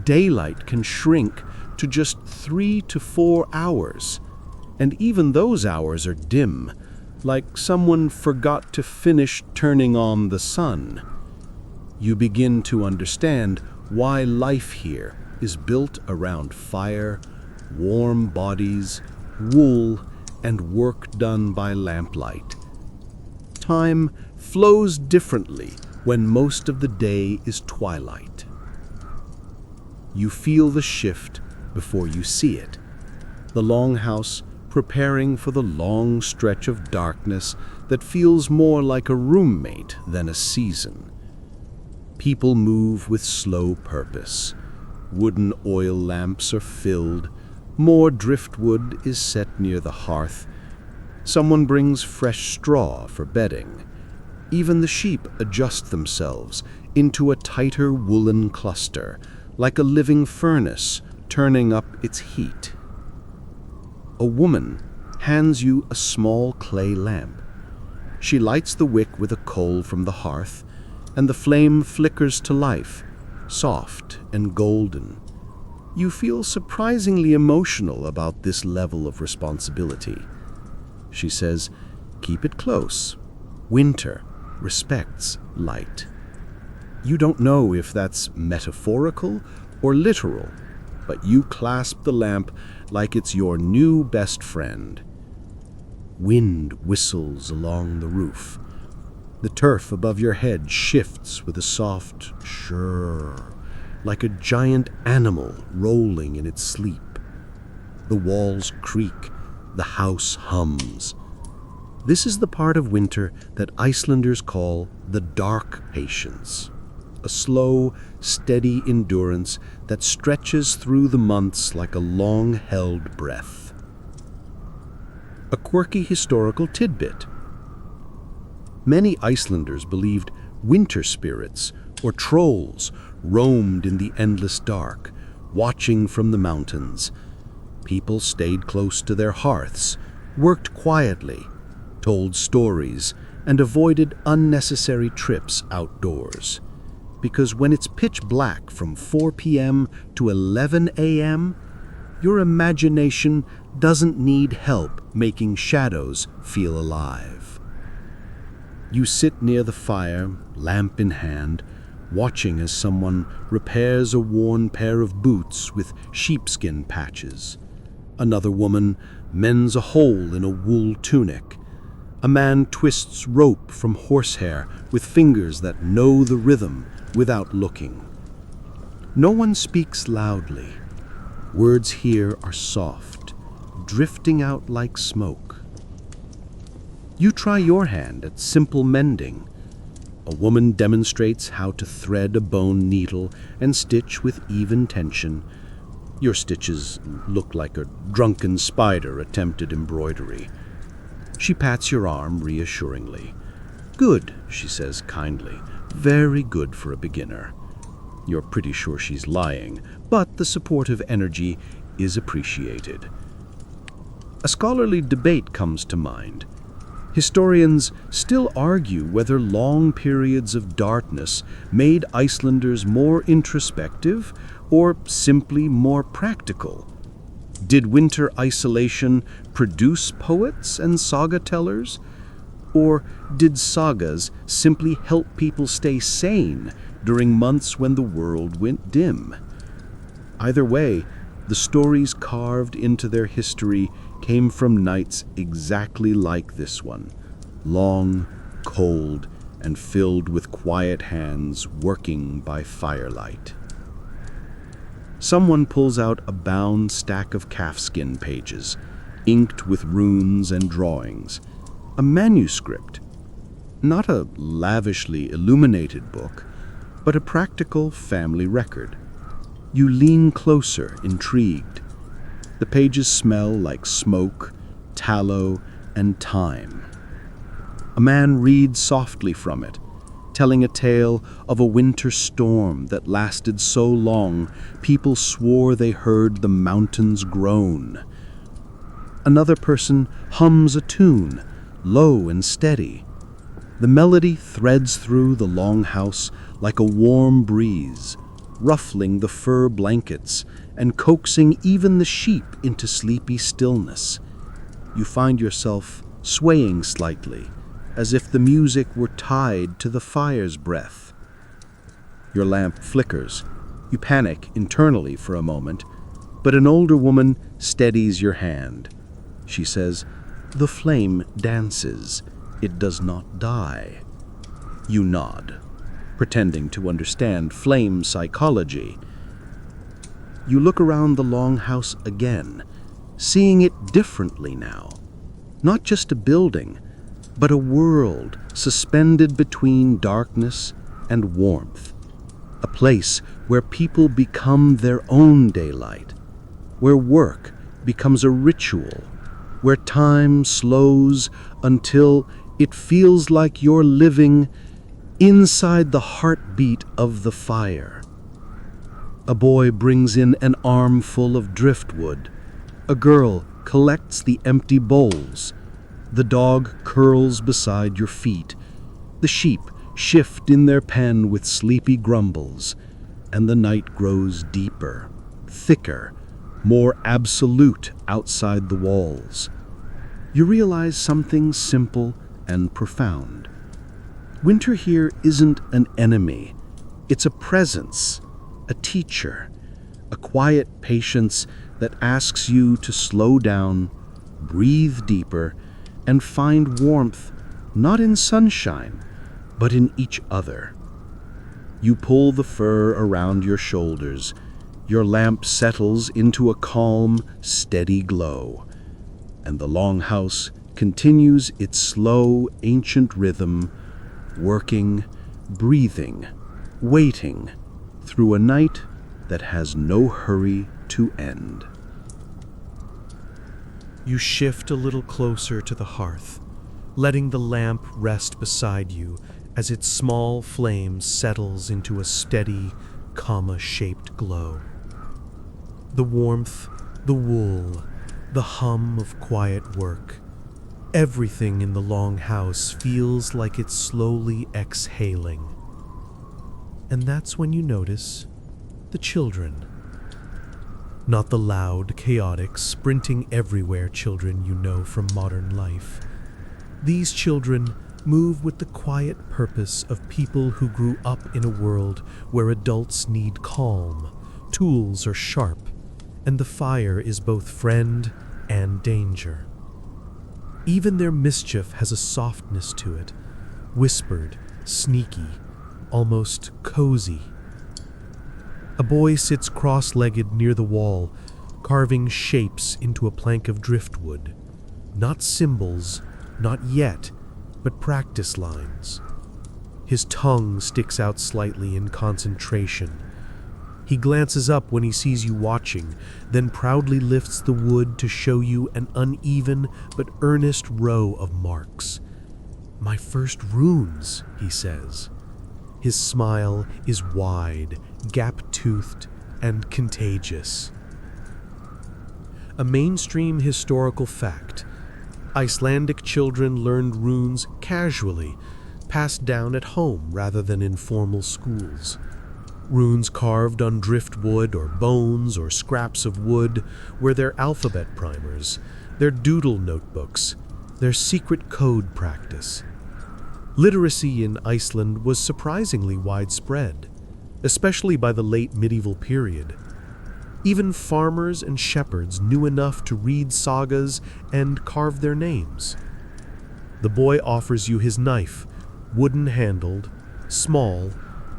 [SPEAKER 2] daylight can shrink to just 3 to 4 hours, and even those hours are dim, like someone forgot to finish turning on the sun. You begin to understand why life here is built around fire, warm bodies, wool, and work done by lamplight. Time flows differently when most of the day is twilight. You feel the shift before you see it. The Longhouse preparing for the long stretch of darkness that feels more like a roommate than a season. People move with slow purpose. Wooden oil lamps are filled. More driftwood is set near the hearth. Someone brings fresh straw for bedding. Even the sheep adjust themselves into a tighter woolen cluster, like a living furnace turning up its heat. A woman hands you a small clay lamp. She lights the wick with a coal from the hearth, and the flame flickers to life, soft and golden. You feel surprisingly emotional about this level of responsibility. She says, "Keep it close. Winter respects light." You don't know if that's metaphorical or literal, but you clasp the lamp like it's your new best friend. Wind whistles along the roof. The turf above your head shifts with a soft shurr, like a giant animal rolling in its sleep. The walls creak, the house hums. This is the part of winter that Icelanders call the dark patience, a slow, steady endurance that stretches through the months like a long-held breath. A quirky historical tidbit. Many Icelanders believed winter spirits, or trolls, roamed in the endless dark, watching from the mountains. People stayed close to their hearths, worked quietly, told stories, and avoided unnecessary trips outdoors. Because when it's pitch black from 4 p.m. to 11 a.m., your imagination doesn't need help making shadows feel alive. You sit near the fire, lamp in hand, watching as someone repairs a worn pair of boots with sheepskin patches. Another woman mends a hole in a wool tunic. A man twists rope from horsehair with fingers that know the rhythm without looking. No one speaks loudly. Words here are soft, drifting out like smoke. You try your hand at simple mending. A woman demonstrates how to thread a bone needle and stitch with even tension. Your stitches look like a drunken spider attempted embroidery. She pats your arm reassuringly. "Good," she says kindly. "Very good for a beginner." You're pretty sure she's lying, but the supportive energy is appreciated. A scholarly debate comes to mind. Historians still argue whether long periods of darkness made Icelanders more introspective or simply more practical. Did winter isolation produce poets and saga-tellers? Or did sagas simply help people stay sane during months when the world went dim? Either way, the stories carved into their history came from nights exactly like this one, long, cold, and filled with quiet hands working by firelight. Someone pulls out a bound stack of calfskin pages, inked with runes and drawings. A manuscript, not a lavishly illuminated book, but a practical family record. You lean closer, intrigued. The pages smell like smoke, tallow, and time. A man reads softly from it, telling a tale of a winter storm that lasted so long people swore they heard the mountains groan. Another person hums a tune, low and steady. The melody threads through the longhouse like a warm breeze, ruffling the fur blankets and coaxing even the sheep into sleepy stillness. You find yourself swaying slightly, as if the music were tied to the fire's breath. Your lamp flickers. You panic internally for a moment, but an older woman steadies your hand. She says, "The flame dances. It does not die." You nod, pretending to understand flame psychology. You look around the longhouse again, seeing it differently now. Not just a building, but a world suspended between darkness and warmth. A place where people become their own daylight, where work becomes a ritual, where time slows until it feels like you're living inside the heartbeat of the fire. A boy brings in an armful of driftwood. A girl collects the empty bowls. The dog curls beside your feet. The sheep shift in their pen with sleepy grumbles, and the night grows deeper, thicker, more absolute outside the walls. You realize something simple and profound. Winter here isn't an enemy. It's a presence, a teacher, a quiet patience that asks you to slow down, breathe deeper, and find warmth not in sunshine, but in each other. You pull the fur around your shoulders. Your lamp settles into a calm, steady glow, and the longhouse continues its slow, ancient rhythm, working, breathing, waiting through a night that has no hurry to end.
[SPEAKER 3] You shift a little closer to the hearth, letting the lamp rest beside you as its small flame settles into a steady, comma-shaped glow. The warmth, the wool, the hum of quiet work. Everything in the longhouse feels like it's slowly exhaling. And that's when you notice the children. Not the loud, chaotic, sprinting everywhere children you know from modern life. These children move with the quiet purpose of people who grew up in a world where adults need calm, tools are sharp, and the fire is both friend and danger. Even their mischief has a softness to it, whispered, sneaky, almost cozy. A boy sits cross-legged near the wall, carving shapes into a plank of driftwood. Not symbols, not yet, but practice lines. His tongue sticks out slightly in concentration. He glances up when he sees you watching, then proudly lifts the wood to show you an uneven but earnest row of marks. "My first runes," he says. His smile is wide, gap-toothed, and contagious. A mainstream historical fact. Icelandic children learned runes casually, passed down at home rather than in formal schools. Runes carved on driftwood or bones or scraps of wood were their alphabet primers, their doodle notebooks, their secret code practice. Literacy in Iceland was surprisingly widespread, especially by the late medieval period. Even farmers and shepherds knew enough to read sagas and carve their names. The boy offers you his knife, wooden-handled, small,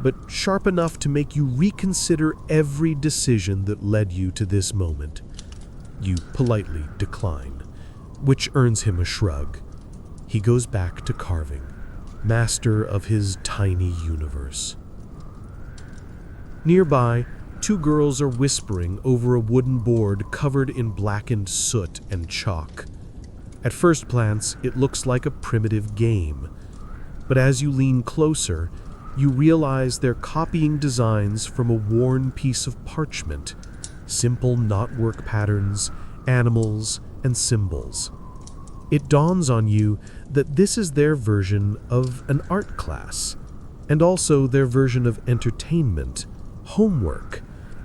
[SPEAKER 3] but sharp enough to make you reconsider every decision that led you to this moment. You politely decline, which earns him a shrug. He goes back to carving, master of his tiny universe. Nearby,
[SPEAKER 5] Two girls are whispering over a wooden board covered in blackened soot and chalk. At first glance, it looks like a primitive game, but as you lean closer, you realize they're copying designs from a worn piece of parchment, simple knotwork patterns, animals, and symbols. It dawns on you that this is their version of an art class, and also their version of entertainment, homework,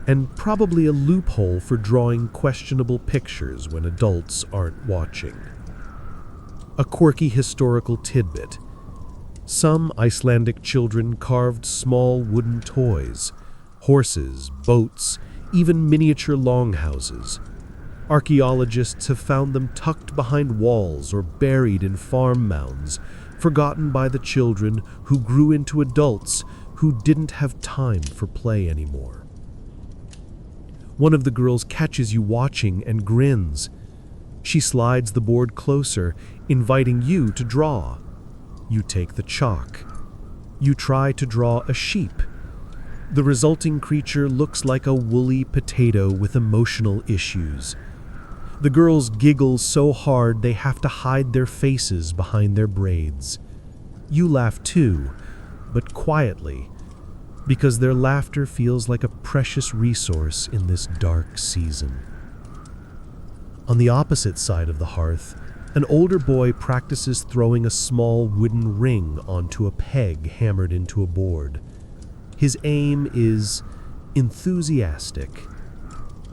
[SPEAKER 5] and probably a loophole for drawing questionable pictures when adults aren't watching. A quirky historical tidbit. Some Icelandic children carved small wooden toys, horses, boats, even miniature longhouses. Archaeologists have found them tucked behind walls or buried in farm mounds, forgotten by the children who grew into adults who didn't have time for play anymore. One of the girls catches you watching and grins. She slides the board closer, inviting you to draw. You take the chalk. You try to draw a sheep. The resulting creature looks like a woolly potato with emotional issues. The girls giggle so hard they have to hide their faces behind their braids. You laugh too, but quietly, because their laughter feels like a precious resource in this dark season. On the opposite side of the hearth, an older boy practices throwing a small wooden ring onto a peg hammered into a board. His aim is enthusiastic.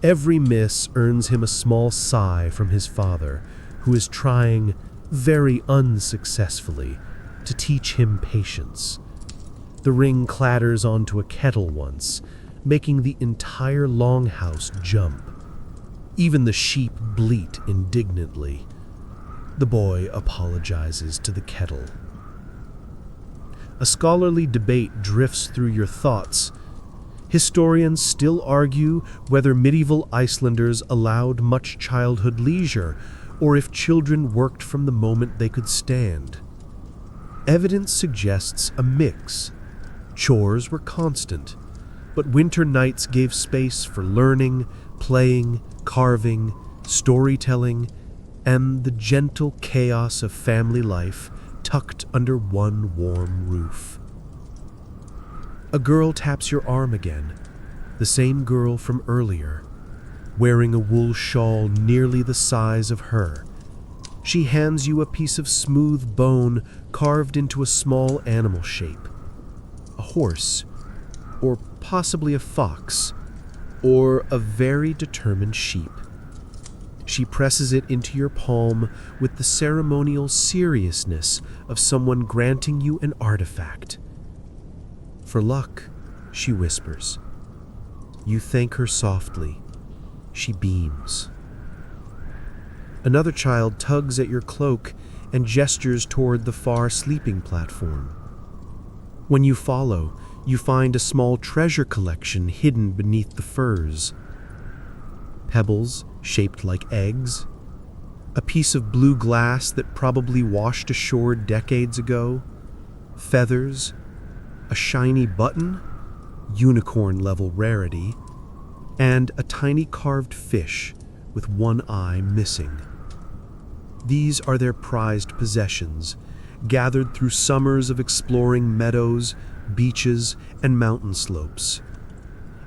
[SPEAKER 5] Every miss earns him a small sigh from his father, who is trying, very unsuccessfully, to teach him patience. The ring clatters onto a kettle once, making the entire longhouse jump. Even the sheep bleat indignantly. The boy apologizes to the kettle. A scholarly debate drifts through your thoughts. Historians still argue whether medieval Icelanders allowed much childhood leisure, or if children worked from the moment they could stand. Evidence suggests a mix. Chores were constant, but winter nights gave space for learning, playing, carving, storytelling, and the gentle chaos of family life tucked under one warm roof. A girl taps your arm again, the same girl from earlier, wearing a wool shawl nearly the size of her. She hands you a piece of smooth bone carved into a small animal shape. A horse, or possibly a fox, or a very determined sheep. She presses it into your palm with the ceremonial seriousness of someone granting you an artifact. For luck, she whispers. You thank her softly. She beams. Another child tugs at your cloak and gestures toward the far sleeping platform. When you follow, you find a small treasure collection hidden beneath the furs. Pebbles shaped like eggs, a piece of blue glass that probably washed ashore decades ago, feathers, a shiny button, unicorn-level rarity, and a tiny carved fish with one eye missing. These are their prized possessions, gathered through summers of exploring meadows, beaches, and mountain slopes.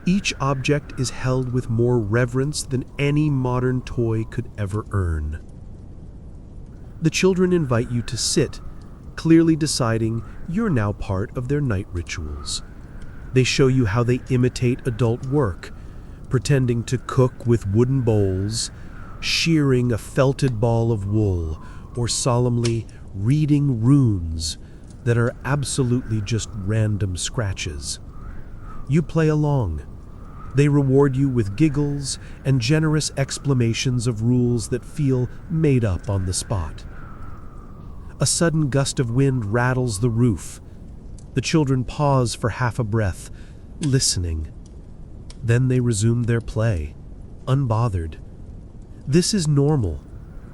[SPEAKER 5] Each object is held with more reverence than any modern toy could ever earn. The children invite you to sit, clearly deciding you're now part of their night rituals. They show you how they imitate adult work, pretending to cook with wooden bowls, shearing a felted ball of wool, or solemnly reading runes that are absolutely just random scratches. You play along. They reward you with giggles and generous explanations of rules that feel made up on the spot. A sudden gust of wind rattles the roof. The children pause for half a breath, listening. Then they resume their play, unbothered. This is normal.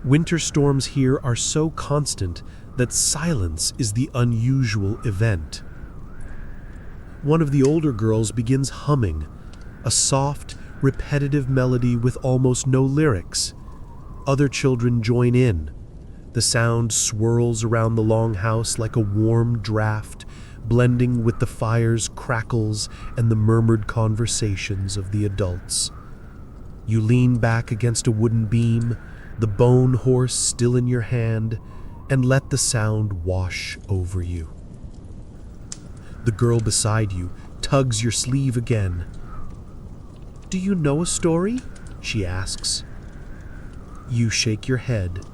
[SPEAKER 5] Winter storms here are so constant that silence is the unusual event. One of the older girls begins humming, a soft, repetitive melody with almost no lyrics. Other children join in. The sound swirls around the longhouse like a warm draft, blending with the fire's crackles and the murmured conversations of the adults. You lean back against a wooden beam, the bone horse still in your hand, and let the sound wash over you. The girl beside you tugs your sleeve again. "Do you know a story?" she asks. You shake your head.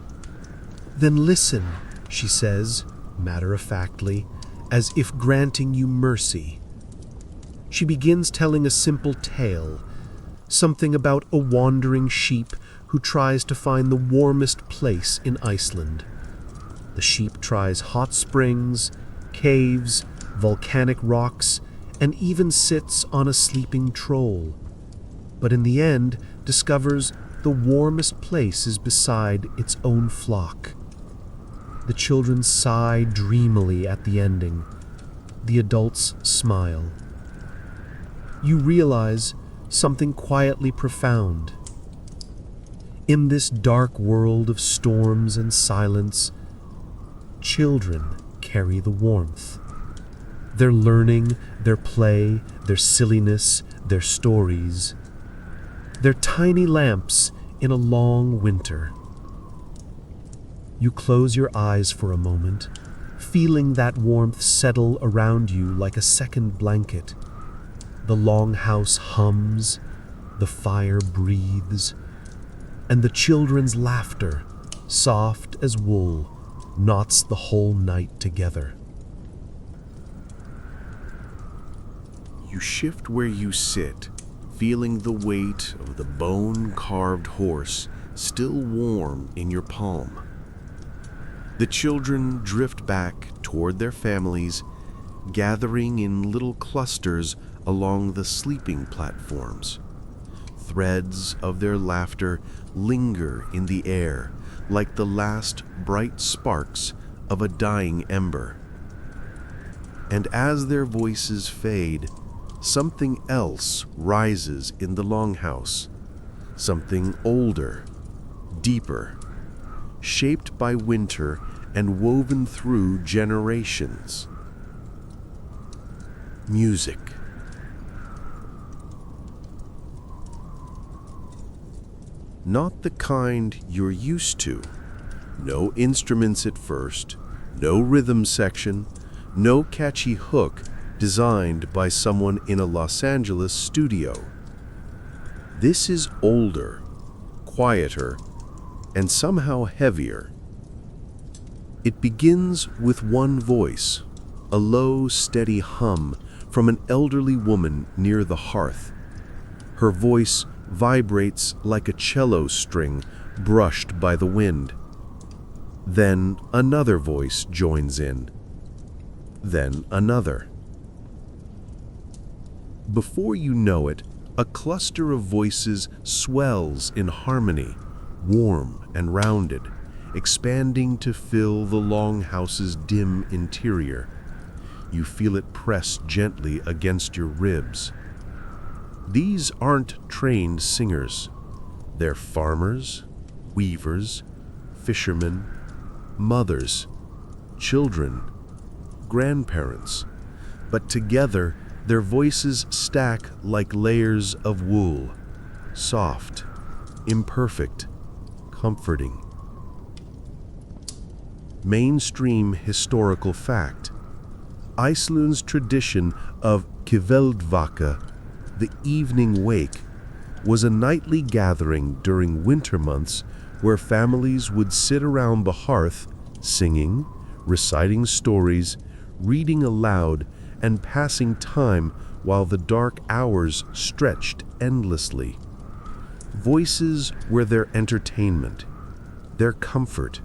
[SPEAKER 5] "Then listen," she says, matter-of-factly, as if granting you mercy. She begins telling a simple tale, something about a wandering sheep who tries to find the warmest place in Iceland. The sheep tries hot springs, caves, volcanic rocks, and even sits on a sleeping troll, but in the end discovers the warmest place is beside its own flock. The children sigh dreamily at the ending. The adults smile. You realize something quietly profound. In this dark world of storms and silence, children carry the warmth. Their learning, their play, their silliness, their stories. They're tiny lamps in a long winter. You close your eyes for a moment, feeling that warmth settle around you like a second blanket. The longhouse hums, the fire breathes, and the children's laughter, soft as wool, knots the whole night together.
[SPEAKER 1] You shift where you sit, feeling the weight of the bone-carved horse still warm in your palm. The children drift back toward their families, gathering in little clusters along the sleeping platforms. Threads of their laughter linger in the air like the last bright sparks of a dying ember. And as their voices fade, something else rises in the longhouse, something older, deeper, shaped by winter and woven through generations. Music. Not the kind you're used to. No instruments at first, no rhythm section, no catchy hook designed by someone in a Los Angeles studio. This is older, quieter, and somehow heavier. It begins with one voice, a low, steady hum from an elderly woman near the hearth. Her voice vibrates like a cello string brushed by the wind. Then another voice joins in. Then another. Before you know it, a cluster of voices swells in harmony, warm and rounded, expanding to fill the longhouse's dim interior. You feel it press gently against your ribs. These aren't trained singers. They're farmers, weavers, fishermen, mothers, children, grandparents. But together, their voices stack like layers of wool, soft, imperfect, comforting. Mainstream historical fact. Iceland's tradition of kveldvaka, the evening wake, was a nightly gathering during winter months where families would sit around the hearth, singing, reciting stories, reading aloud, and passing time while the dark hours stretched endlessly. Voices were their entertainment, their comfort,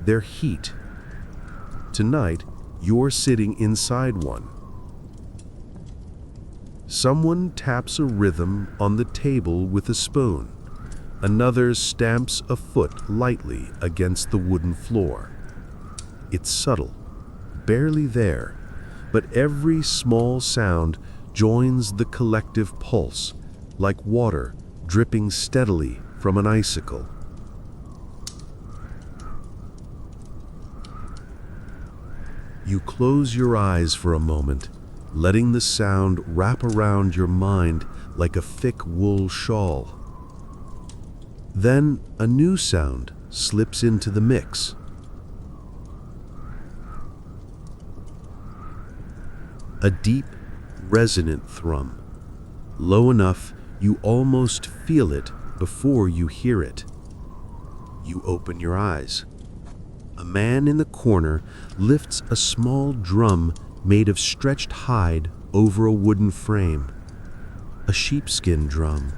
[SPEAKER 1] their heat. Tonight, you're sitting inside one. Someone taps a rhythm on the table with a spoon. Another stamps a foot lightly against the wooden floor. It's subtle, barely there, but every small sound joins the collective pulse,
[SPEAKER 2] like water dripping steadily from an icicle. You close your eyes for a moment, letting the sound wrap around your mind like a thick wool shawl. Then a new sound slips into the mix. A deep, resonant thrum, low enough you almost feel it before you hear it. You open your eyes. A man in the corner lifts a small drum made of stretched hide over a wooden frame. A sheepskin drum,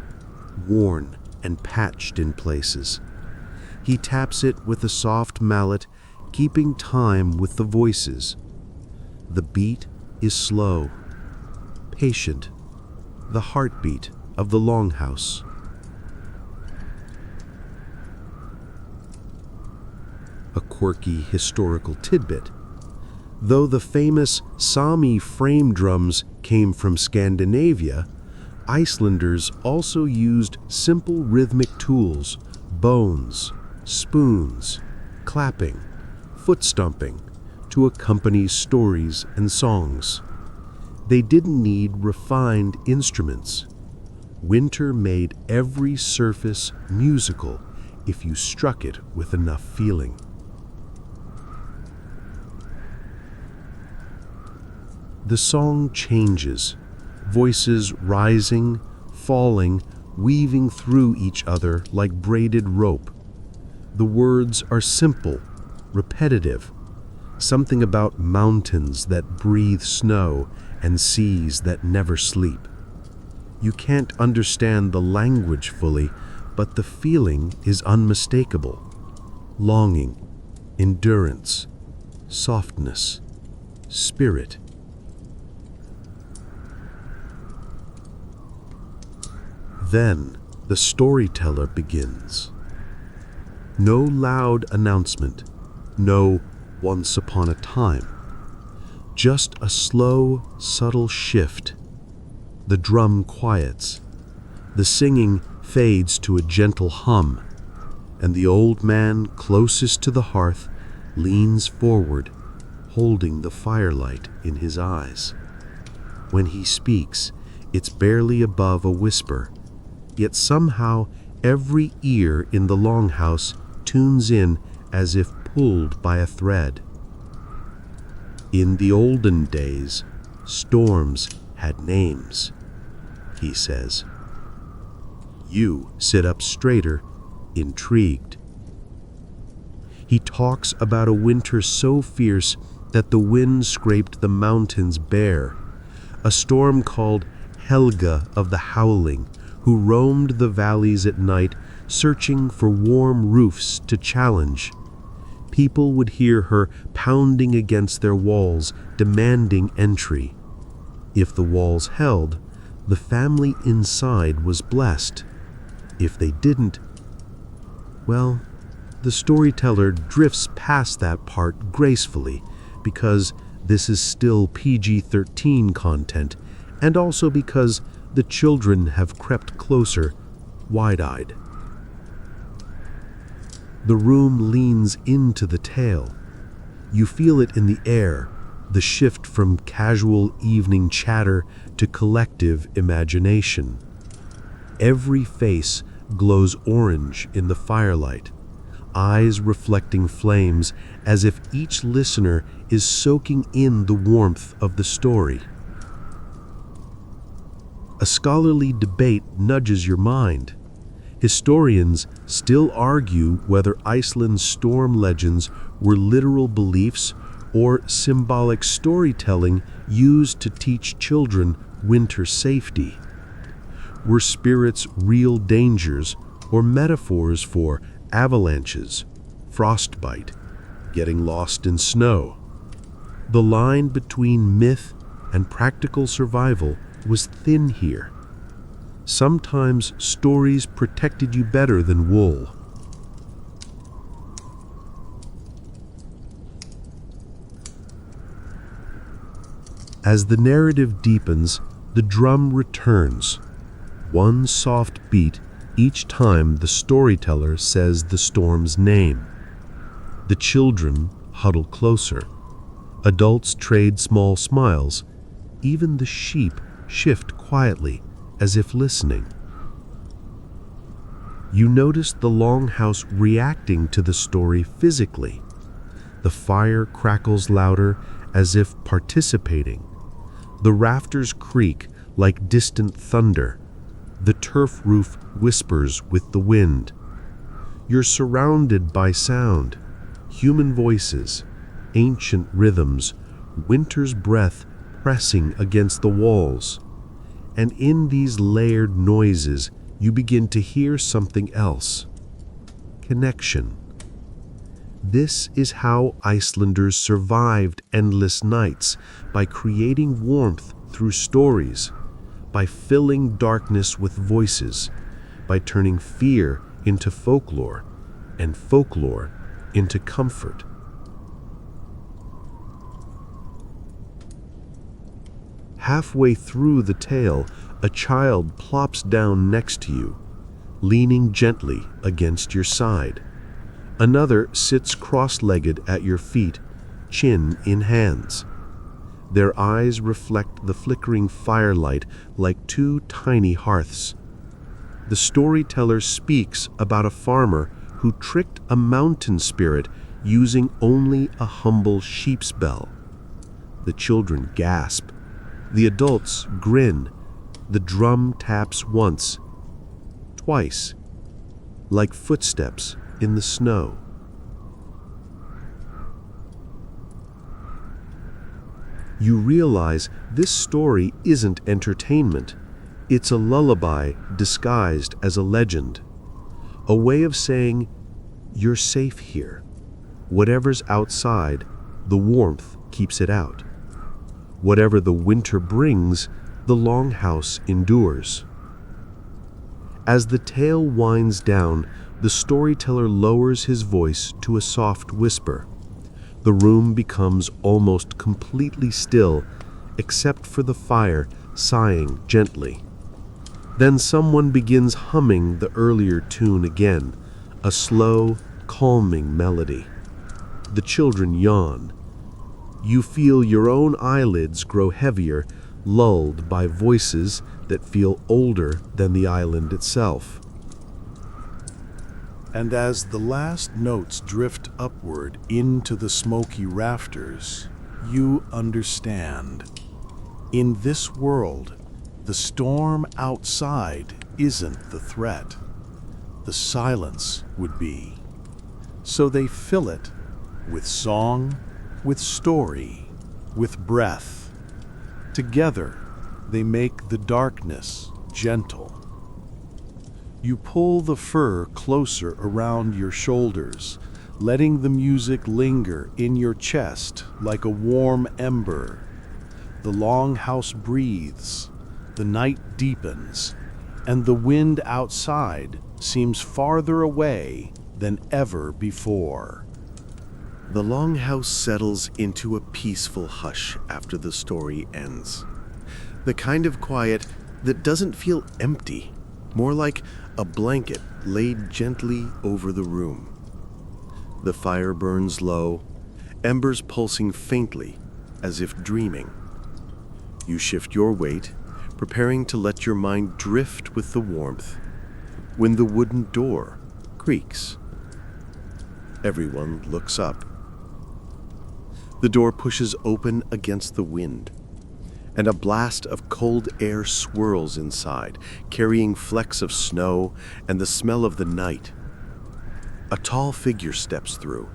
[SPEAKER 2] worn and patched in places. He taps it with a soft mallet, keeping time with the voices. The beat is slow, patient, the heartbeat of the Longhouse. A quirky historical tidbit. Though the famous Sami frame drums came from Scandinavia, Icelanders also used simple rhythmic tools, bones, spoons, clapping, foot stomping, to accompany stories and songs. They didn't need refined instruments. Winter made every surface musical if you struck it with enough feeling. The song changes, voices rising, falling, weaving through each other like braided rope. The words are simple, repetitive, something about mountains that breathe snow and seas that never sleep. You can't understand the language fully, but the feeling is unmistakable. Longing, endurance, softness, spirit. Then the storyteller begins. No loud announcement, no once upon a time. Just a slow, subtle shift. The drum quiets. The singing fades to a gentle hum, and the old man closest to the hearth leans forward, holding the firelight in his eyes. When he speaks, it's barely above a whisper, yet somehow every ear in the Longhouse tunes in as if pulled by a thread. In the olden days, storms had names, he says. You sit up straighter, intrigued. He talks about a winter so fierce that the wind scraped the mountains bare, a storm called Helga of the Howling, who roamed the valleys at night, searching for warm roofs to challenge. People would hear her pounding against their walls, demanding entry. If the walls held, the family inside was blessed. If they didn't, well, the storyteller drifts past that part gracefully, because this is still PG-13 content, and also because the children have crept closer, wide-eyed. The room leans into the tale. You feel it in the air, the shift from casual evening chatter to collective imagination. Every face glows orange in the firelight, eyes reflecting flames as if each listener is soaking in the warmth of the story. A scholarly debate nudges your mind. Historians still argue whether Iceland's storm legends were literal beliefs or symbolic storytelling used to teach children winter safety. Were spirits real dangers or metaphors for avalanches, frostbite, getting lost in snow? The line between myth and practical survival was thin here. Sometimes stories protected you better than wool. As the narrative deepens, the drum returns,
[SPEAKER 5] one soft beat each time the storyteller says the storm's name. The children huddle closer. Adults trade small smiles. Even the sheep shift quietly, as if listening. You notice the Longhouse reacting to the story physically. The fire crackles louder, as if participating. The rafters creak like distant thunder. The turf roof whispers with the wind. You're surrounded by sound, human voices, ancient rhythms, winter's breath pressing against the walls. And in these layered noises, you begin to hear something else. Connection. This is how Icelanders survived endless nights, by creating warmth through stories, by filling darkness with voices, by turning fear into folklore, and folklore into comfort. Halfway through the tale, a child plops down next to you, leaning gently against your side. Another sits cross-legged at your feet, chin in hands. Their eyes reflect the flickering firelight like two tiny hearths. The storyteller speaks about a farmer who tricked a mountain spirit using only a humble sheep's bell. The children gasp. The adults grin. The drum taps once, twice, like footsteps in the snow. You realize this story isn't entertainment. It's a lullaby disguised as a legend. A way of saying, you're safe here. Whatever's outside, the warmth keeps it out. Whatever the winter brings, the Longhouse endures. As the tale winds down, the storyteller lowers his voice to a soft whisper. The room becomes almost completely still, except for the fire sighing gently. Then someone begins humming the earlier tune again, a slow, calming melody. The children yawn. You feel your own eyelids grow heavier, lulled by voices that feel older than the island itself.
[SPEAKER 4] And as the last notes drift upward into the smoky rafters, you understand. In this world, the storm outside isn't the threat. The silence would be. So they fill it with song, with story, with breath. Together, they make the darkness gentle. You pull the fur closer around your shoulders, letting the music linger in your chest like a warm ember. The Longhouse breathes, the night deepens, and the wind outside seems farther away than ever before.
[SPEAKER 1] The Longhouse settles into a peaceful hush after the story ends. The kind of quiet that doesn't feel empty, more like a blanket laid gently over the room. The fire burns low, embers pulsing faintly, as if dreaming. You shift your weight, preparing to let your mind drift with the warmth, when the wooden door creaks. Everyone looks up. The door pushes open against the wind, and a blast of cold air swirls inside, carrying flecks of snow and the smell of the night. A tall figure steps through,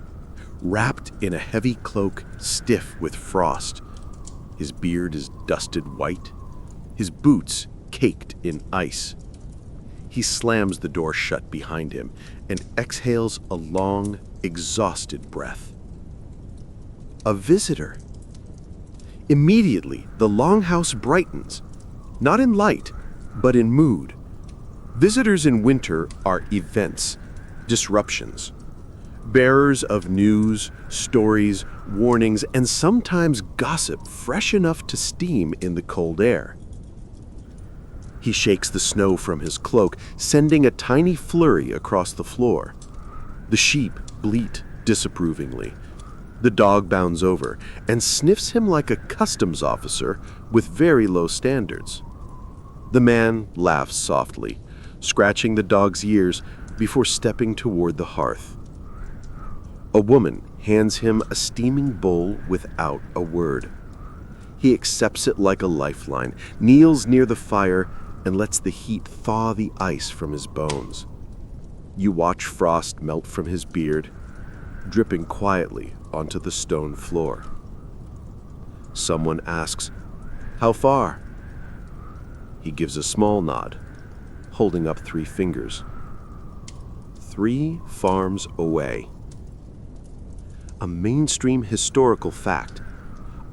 [SPEAKER 1] wrapped in a heavy cloak stiff with frost. His beard is dusted white, his boots caked in ice. He slams the door shut behind him and exhales a long, exhausted breath. A visitor. Immediately, the Longhouse brightens, not in light, but in mood. Visitors in winter are events, disruptions, bearers of news, stories, warnings, and sometimes gossip fresh enough to steam in the cold air. He shakes the snow from his cloak, sending a tiny flurry across the floor. The sheep bleat disapprovingly. The dog bounds over and sniffs him like a customs officer with very low standards. The man laughs softly, scratching the dog's ears before stepping toward the hearth. A woman hands him a steaming bowl without a word. He accepts it like a lifeline, kneels near the fire, and lets the heat thaw the ice from his bones. You watch frost melt from his beard, dripping quietly onto the stone floor. Someone asks, "How far?" He gives a small nod, holding up 3 fingers. 3 farms away. A mainstream historical fact.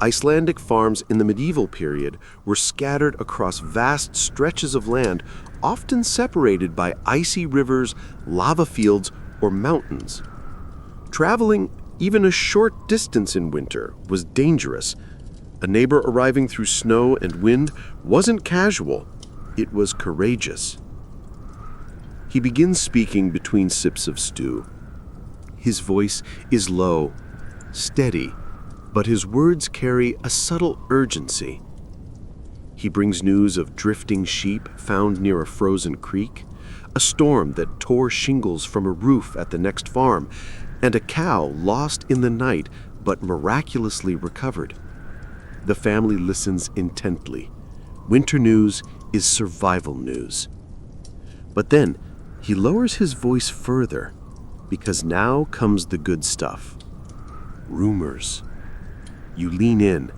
[SPEAKER 1] Icelandic farms in the medieval period were scattered across vast stretches of land, often separated by icy rivers, lava fields, or mountains. Traveling even a short distance in winter was dangerous. A neighbor arriving through snow and wind wasn't casual, it was courageous. He begins speaking between sips of stew. His voice is low, steady, but his words carry a subtle urgency. He brings news of drifting sheep found near a frozen creek, a storm that tore shingles from a roof at the next farm, and a cow lost in the night but miraculously recovered. The family listens intently. Winter news is survival news. But then he lowers his voice further, because now comes the good stuff. Rumors. You lean in,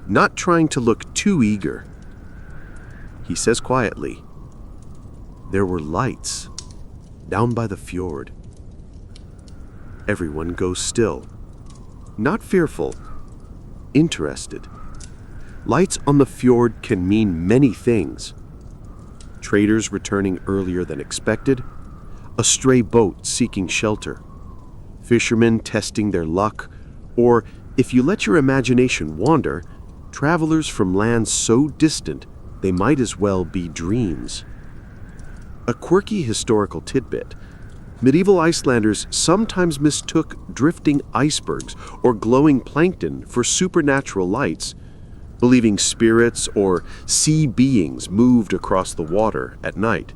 [SPEAKER 1] not trying to look too eager. He says quietly, "There were lights down by the fjord." Everyone goes still, not fearful, interested. Lights on the fjord can mean many things. Traders returning earlier than expected, a stray boat seeking shelter, fishermen testing their luck, or, if you let your imagination wander, travelers from lands so distant they might as well be dreams. A quirky historical tidbit. Medieval Icelanders sometimes mistook drifting icebergs or glowing plankton for supernatural lights, believing spirits or sea beings moved across the water at night.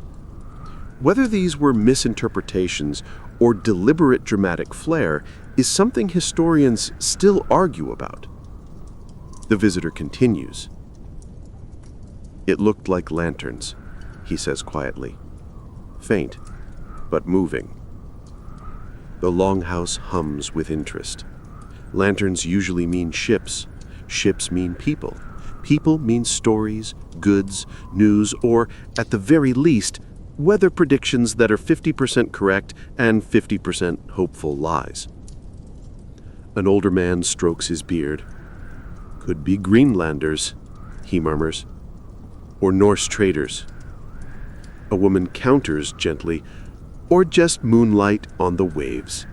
[SPEAKER 1] Whether these were misinterpretations or deliberate dramatic flair is something historians still argue about. The visitor continues. "It looked like lanterns," he says quietly. "Faint, but moving." The longhouse hums with interest. Lanterns usually mean ships. Ships mean people. People mean stories, goods, news, or, at the very least, weather predictions that are 50% correct and 50% hopeful lies. An older man strokes his beard. "Could be Greenlanders," he murmurs, "or Norse traders." A woman counters gently, "Or just moonlight on the waves."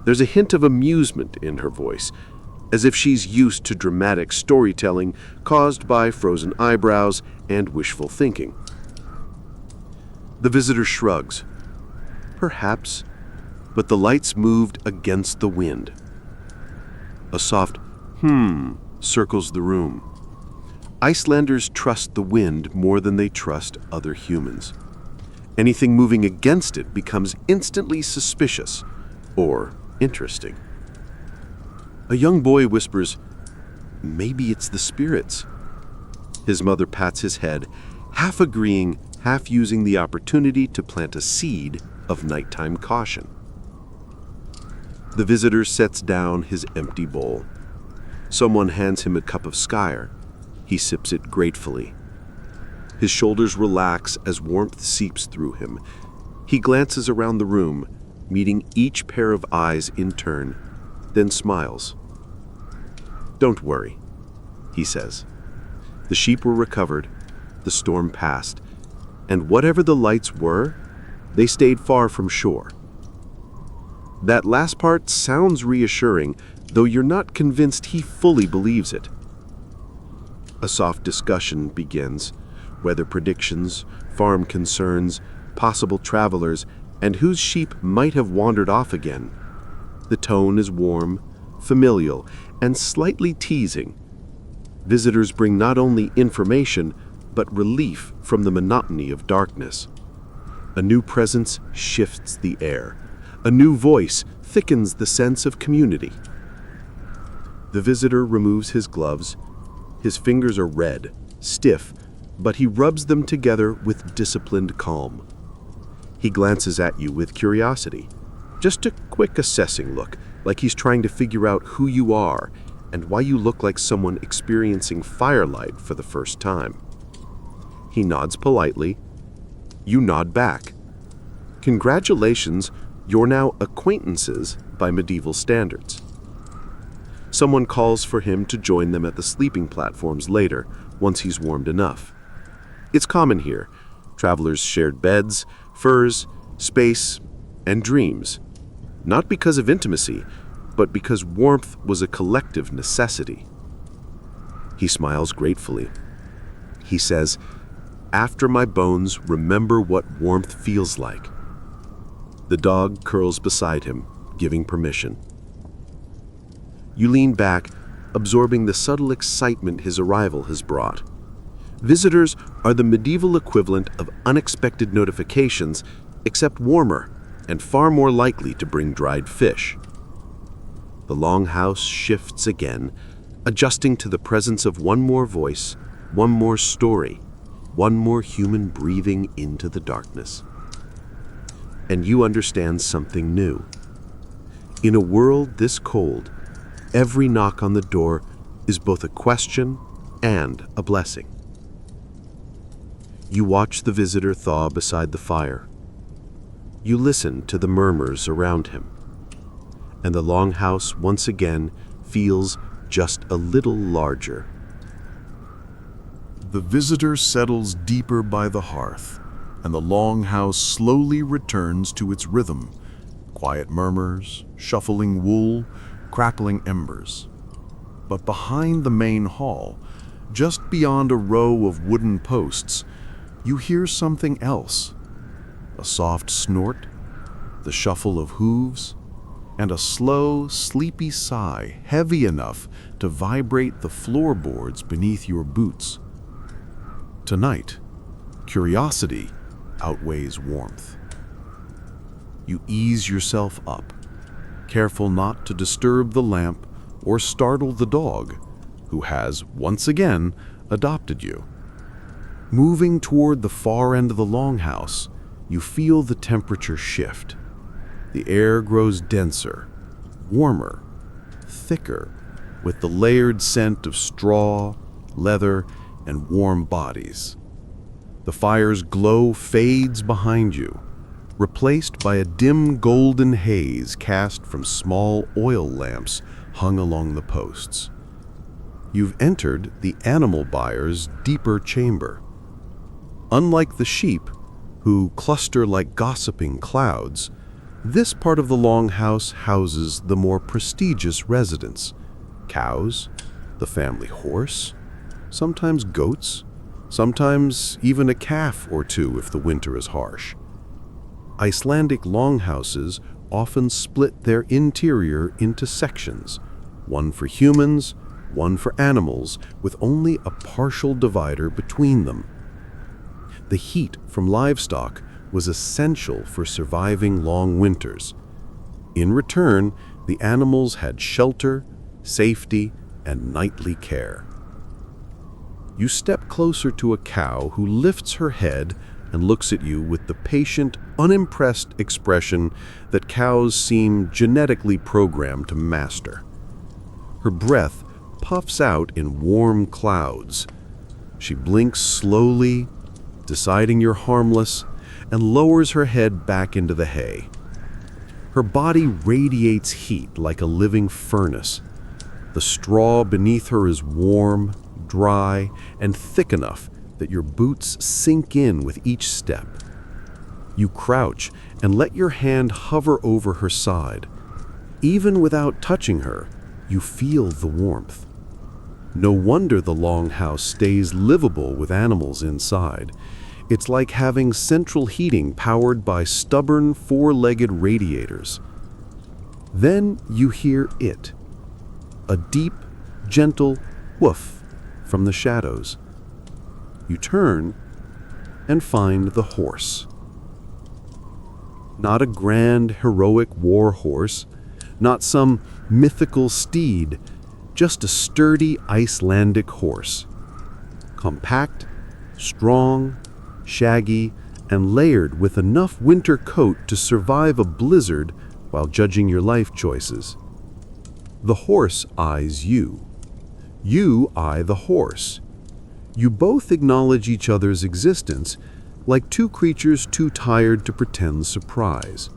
[SPEAKER 1] There's a hint of amusement in her voice, as if she's used to dramatic storytelling caused by frozen eyebrows and wishful thinking. The visitor shrugs. Perhaps, but the lights moved against the wind. A soft circles the room. Icelanders trust the wind more than they trust other humans. Anything moving against it becomes instantly suspicious or interesting. A young boy whispers, "Maybe it's the spirits." His mother pats his head, half agreeing, half using the opportunity to plant a seed of nighttime caution. The visitor sets down his empty bowl. Someone hands him a cup of skyr. He sips it gratefully. His shoulders relax as warmth seeps through him. He glances around the room, meeting each pair of eyes in turn, then smiles. "Don't worry," he says. The sheep were recovered, the storm passed, and whatever the lights were, they stayed far from shore. That last part sounds reassuring, though you're not convinced he fully believes it. A soft discussion begins.
[SPEAKER 2] weather predictions, farm concerns, possible travelers, and whose sheep might have wandered off again. The tone is warm, familial, and slightly teasing. Visitors bring not only information, but relief from the monotony of darkness. A new presence shifts the air. A new voice thickens the sense of community. The visitor removes his gloves. His fingers are red, stiff, but he rubs them together with disciplined calm. He glances at you with curiosity, just a quick assessing look, like he's trying to figure out who you are and why you look like someone experiencing firelight for the first time. He nods politely. You nod back. Congratulations, you're now acquaintances by medieval standards. Someone calls for him to join them at the sleeping platforms later, once he's warmed enough. It's common here. Travelers shared beds, furs, space, and dreams. Not because of intimacy, but because warmth was a collective necessity. He smiles gratefully. He says, "After my bones, remember what warmth feels like." The dog curls beside him, giving permission. You lean back, absorbing the subtle excitement his arrival has brought. Visitors are the medieval equivalent of unexpected notifications, except warmer and far more likely to bring dried fish. The longhouse shifts again, adjusting to the presence of one more voice, one more story, one more human breathing into the darkness. And you understand something new. In a world this cold, every knock on the door is both a question and a blessing. You watch the visitor thaw beside the fire. You listen to the murmurs around him. And the longhouse once again feels just a little larger.
[SPEAKER 1] The visitor settles deeper by the hearth, and the longhouse slowly returns to its rhythm. Quiet murmurs, shuffling wool, crackling embers. But behind the main hall, just beyond a row of wooden posts, you hear something else. A soft snort, the shuffle of hooves, and a slow, sleepy sigh heavy enough to vibrate the floorboards beneath your boots. Tonight, curiosity outweighs warmth. You ease yourself up, careful not to disturb the lamp or startle the dog, who has, once again, adopted you. Moving toward the far end of the longhouse, you feel the temperature shift. The air grows denser, warmer, thicker, with the layered scent of straw, leather, and warm bodies. The fire's glow fades behind you, replaced by a dim golden haze cast from small oil lamps hung along the posts. You've entered the animal buyer's deeper chamber. Unlike the sheep, who cluster like gossiping clouds, this part of the longhouse houses the more prestigious residents: cows, the family horse, sometimes goats, sometimes even a calf or two if the winter is harsh. Icelandic longhouses often split their interior into sections, one for humans, one for animals, with only a partial divider between them. The heat from livestock was essential for surviving long winters. In return, the animals had shelter, safety, and nightly care. You step closer to a cow who lifts her head and looks at you with the patient, unimpressed expression that cows seem genetically programmed to master. Her breath puffs out in warm clouds. She blinks slowly, deciding you're harmless, and lowers her head back into the hay. Her body radiates heat like a living furnace. The straw beneath her is warm, dry, and thick enough that your boots sink in with each step. You crouch and let your hand hover over her side. Even without touching her, you feel the warmth.
[SPEAKER 2] No wonder the Longhouse stays livable with animals inside. It's like having central heating powered by stubborn four-legged radiators. Then you hear it. A deep, gentle woof from the shadows. You turn and find the horse. Not a grand, heroic war horse, not some mythical steed, just a sturdy Icelandic horse. Compact, strong, shaggy, and layered with enough winter coat to survive a blizzard while judging your life choices. The horse eyes you. You eye the horse. You both acknowledge each other's existence, like two creatures too tired to pretend surprise.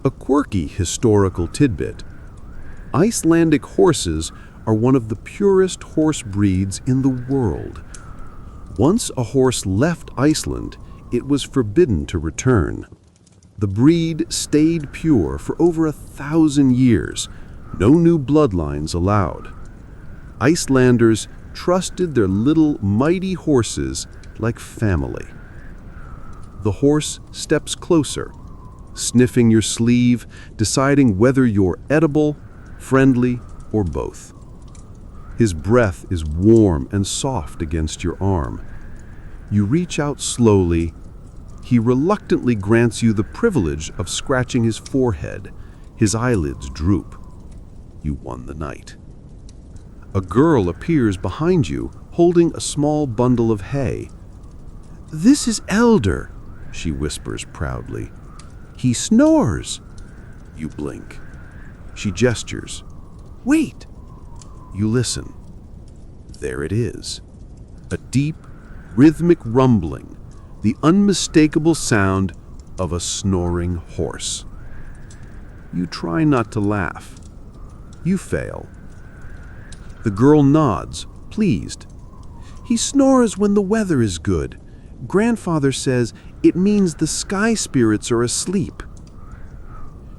[SPEAKER 2] A quirky historical tidbit. Icelandic horses are one of the purest horse breeds in the world. Once a horse left Iceland, it was forbidden to return. The breed stayed pure for over 1,000 years, no new bloodlines allowed. Icelanders trusted their little mighty horses like family. The horse steps closer, sniffing your sleeve, deciding whether you're edible, friendly, or both. His breath is warm and soft against your arm. You reach out slowly. He reluctantly grants you the privilege of scratching his forehead. His eyelids droop. You won the night. A girl appears behind you, holding a small bundle of hay. "This is Elder," she whispers proudly. "He snores." You blink. She gestures. "Wait." You listen. There it is. A deep, rhythmic rumbling, the unmistakable sound of a snoring horse. You try not to laugh. You fail. The girl nods, pleased. "He snores when the weather is good. Grandfather says it means the sky spirits are asleep."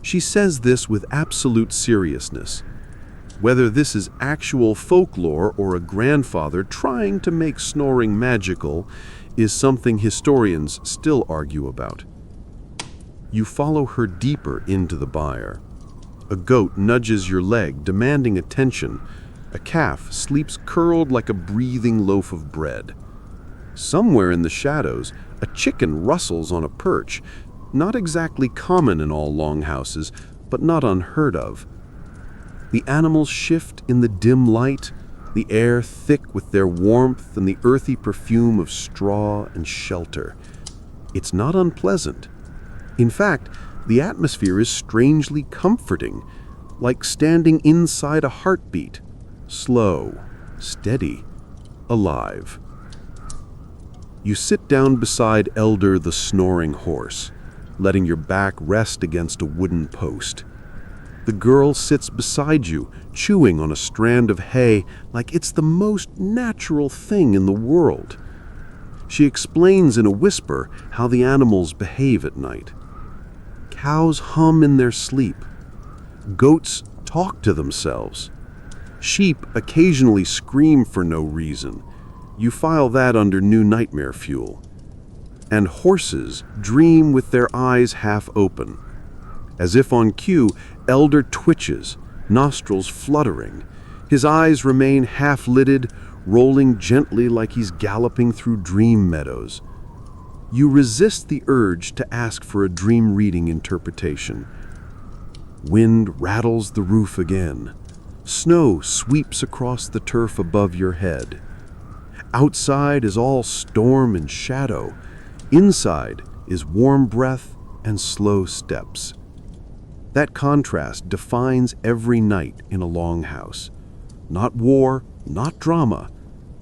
[SPEAKER 2] She says this with absolute seriousness. Whether this is actual folklore or a grandfather trying to make snoring magical is something historians still argue about. You follow her deeper into the byre. A goat nudges your leg, demanding attention. A calf sleeps curled like a breathing loaf of bread. Somewhere in the shadows, a chicken rustles on a perch, not exactly common in all longhouses, but not unheard of. The animals shift in the dim light, the air thick with their warmth and the earthy perfume of straw and shelter. It's not unpleasant. In fact, the atmosphere is strangely comforting, like standing inside a heartbeat, slow, steady, alive. You sit down beside Elder the snoring horse, letting your back rest against a wooden post. The girl sits beside you, chewing on a strand of hay like it's the most natural thing in the world. She explains in a whisper how the animals behave at night. Cows hum in their sleep. Goats talk to themselves. Sheep occasionally scream for no reason. You file that under new nightmare fuel. And horses dream with their eyes half open. As if on cue, Elder twitches, nostrils fluttering. His eyes remain half-lidded, rolling gently like he's galloping through dream meadows. You resist the urge to ask for a dream reading interpretation. Wind rattles the roof again. Snow sweeps across the turf above your head. Outside is all storm and shadow. Inside is warm breath and slow steps. That contrast defines every night in a longhouse. Not war, not drama,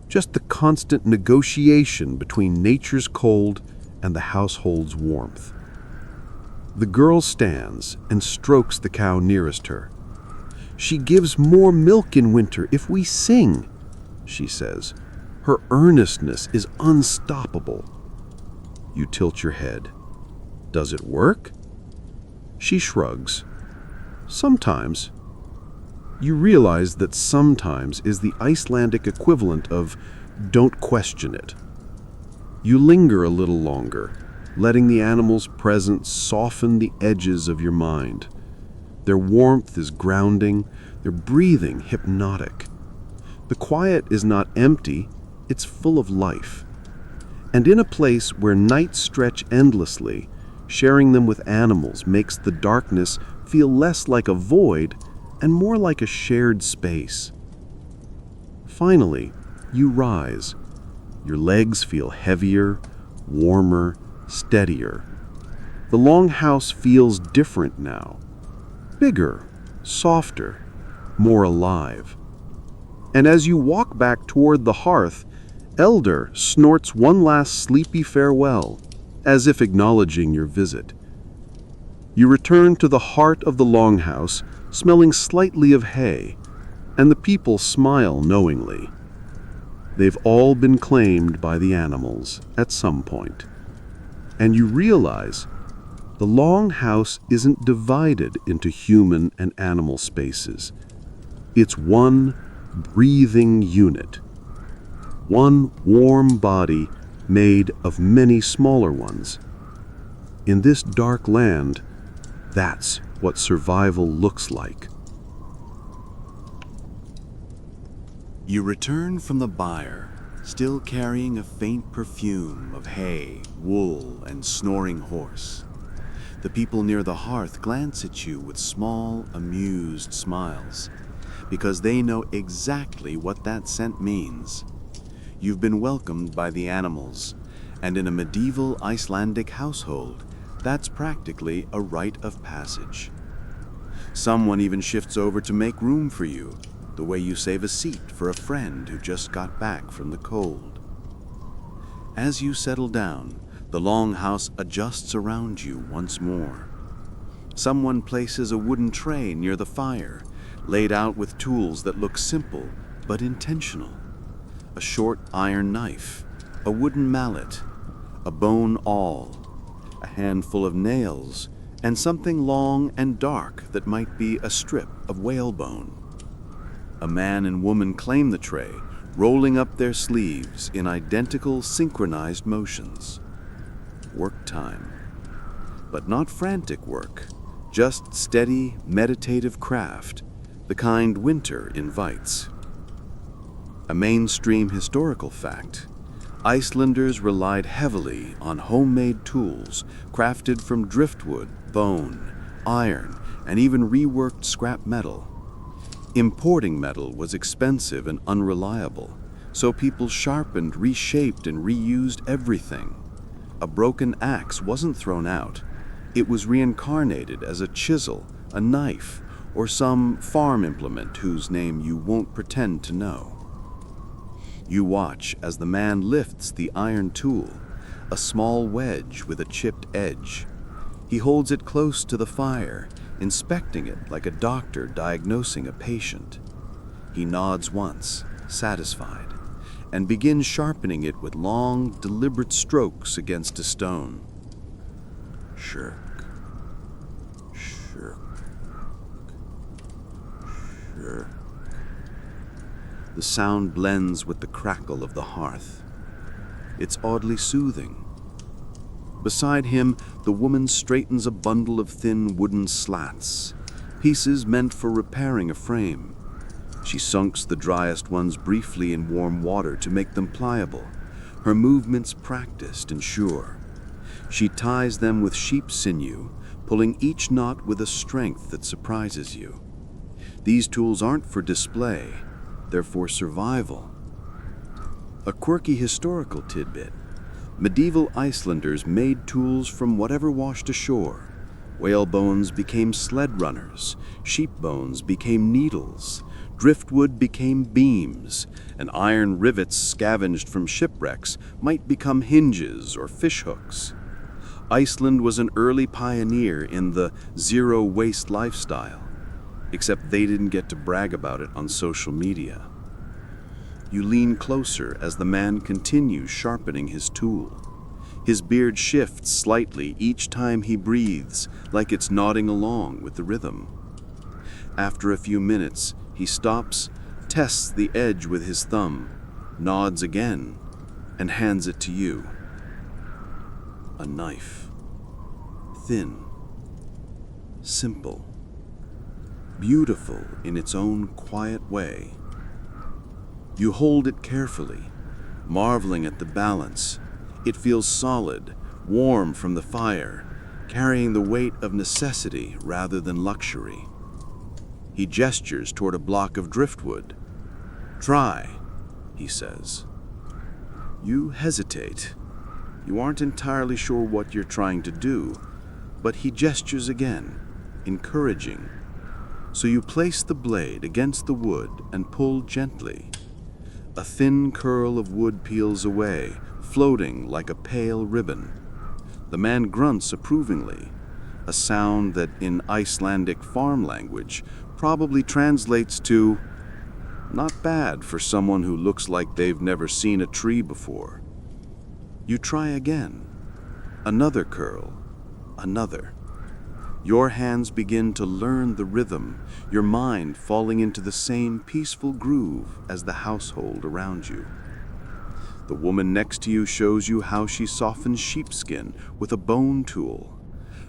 [SPEAKER 2] just the constant negotiation between nature's cold and the household's warmth. The girl stands and strokes the cow nearest her. "She gives more milk in winter if we sing," she says. Her earnestness is unstoppable. You tilt your head. "Does it work?" She shrugs. "Sometimes."
[SPEAKER 1] You realize that sometimes is the Icelandic equivalent of "don't question it." You linger a little longer, letting the animals' presence soften the edges of your mind. Their warmth is grounding, their breathing hypnotic. The quiet is not empty, it's full of life. And in a place where nights stretch endlessly, sharing them with animals makes the darkness feel less like a void and more like a shared space. Finally, you rise. Your legs feel heavier, warmer, steadier. The longhouse feels different now. Bigger, softer, more alive. And as you walk back toward the hearth, Elder snorts one last sleepy farewell, as if acknowledging your visit. You return to the heart of the longhouse, smelling slightly of hay, and the people smile knowingly. They've all been claimed by the animals at some point. And you realize the longhouse isn't divided into human and animal spaces. It's one breathing unit. One warm body made of many smaller ones. In this dark land, that's what survival looks like.
[SPEAKER 2] You return from the byre, still carrying a faint perfume of hay, wool, and snoring horse. The people near the hearth glance at you with small, amused smiles, because they know exactly what that scent means. You've been welcomed by the animals, and in a medieval Icelandic household, that's practically a rite of passage. Someone even shifts over to make room for you, the way you save a seat for a friend who just got back from the cold. As you settle down, the longhouse adjusts around you once more. Someone places a wooden tray near the fire, laid out with tools that look simple but intentional. A short iron knife, a wooden mallet, a bone awl, a handful of nails, and something long and dark that might be a strip of whalebone. A man and woman claim the tray, rolling up their sleeves in identical synchronized motions. Work time. But not frantic work, just steady, meditative craft, the kind winter invites. A mainstream historical fact, Icelanders relied heavily on homemade tools crafted from driftwood, bone, iron, and even reworked scrap metal. Importing metal was expensive and unreliable, so people sharpened, reshaped, and reused everything. A broken axe wasn't thrown out. It was reincarnated as a chisel, a knife, or some farm implement whose name you won't pretend to know. You watch as the man lifts the iron tool, a small wedge with a chipped edge. He holds it close to the fire, inspecting it like a doctor diagnosing a patient. He nods once, satisfied, and begins sharpening it with long, deliberate strokes against a stone. Shirk, shirk, shirk. The sound blends with the crackle of the hearth. It's oddly soothing. Beside him, the woman straightens a bundle of thin wooden slats, pieces meant for repairing a frame. She sunks the driest ones briefly in warm water to make them pliable, her movements practiced and sure. She ties them with sheep sinew, pulling each knot with a strength that surprises you. These tools aren't for display, they're for survival. A quirky historical tidbit. Medieval Icelanders made tools from whatever washed ashore. Whale bones became sled runners, sheep bones became needles, driftwood became beams, and iron rivets scavenged from shipwrecks might become hinges or fishhooks. Iceland was an early pioneer in the zero-waste lifestyle, except they didn't get to brag about it on social media. You lean closer as the man continues sharpening his tool. His beard shifts slightly each time he breathes, like it's nodding along with the rhythm. After a few minutes,
[SPEAKER 1] He stops, tests the edge with his thumb, nods again, and hands it to you. A knife. Thin. Simple. Beautiful in its own quiet way. You hold it carefully, marveling at the balance. It feels solid, warm from the fire, carrying the weight of necessity rather than luxury. He gestures toward a block of driftwood. "Try," he says. You hesitate. You aren't entirely sure what you're trying to do, but he gestures again, encouraging. So you place the blade against the wood and pull gently. A thin curl of wood peels away, floating like a pale ribbon. The man grunts approvingly, a sound that in Icelandic farm language probably translates to, "Not bad for someone who looks like they've never seen a tree before." You try again. Another curl. Another. Your hands begin to learn the rhythm, your mind falling into the same peaceful groove as the household around you. The woman next to you shows you how she softens sheepskin with a bone tool.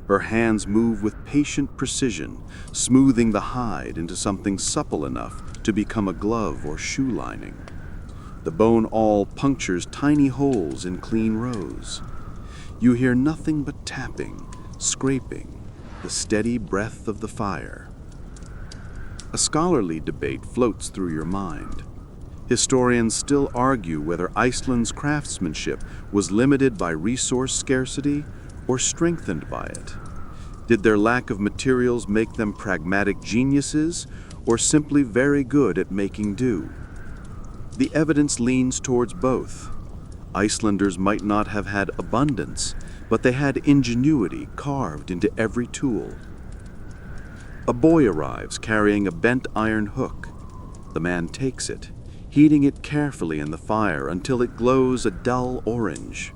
[SPEAKER 1] Her hands move with patient precision, smoothing the hide into something supple enough to become a glove or shoe lining. The bone awl punctures tiny holes in clean rows. You hear nothing but tapping, scraping, the steady breath of the fire. A scholarly debate floats through your mind. Historians still argue whether Iceland's craftsmanship was limited by resource scarcity or strengthened by it. Did their lack of materials make them pragmatic geniuses or simply very good at making do? The evidence leans towards both. Icelanders might not have had abundance, but they had ingenuity carved into every tool. A boy arrives carrying a bent iron hook. The man takes it, heating it carefully in the fire until it glows a dull orange.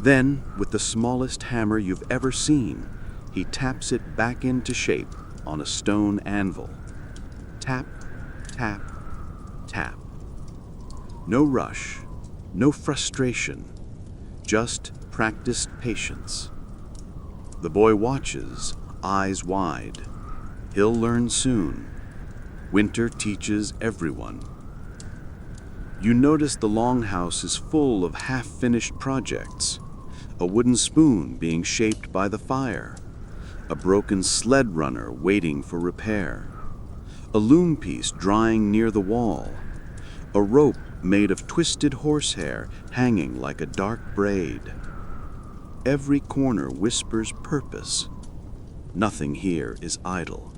[SPEAKER 1] Then, with the smallest hammer you've ever seen, he taps it back into shape on a stone anvil. Tap, tap, tap. No rush, no frustration, just practiced patience. The boy watches, eyes wide. He'll learn soon. Winter teaches everyone. You notice the longhouse is full of half-finished projects. A wooden spoon being shaped by the fire. A broken sled runner waiting for repair. A loom piece drying near the wall. A rope made of twisted horsehair hanging like a dark braid. Every corner whispers purpose. Nothing here is idle.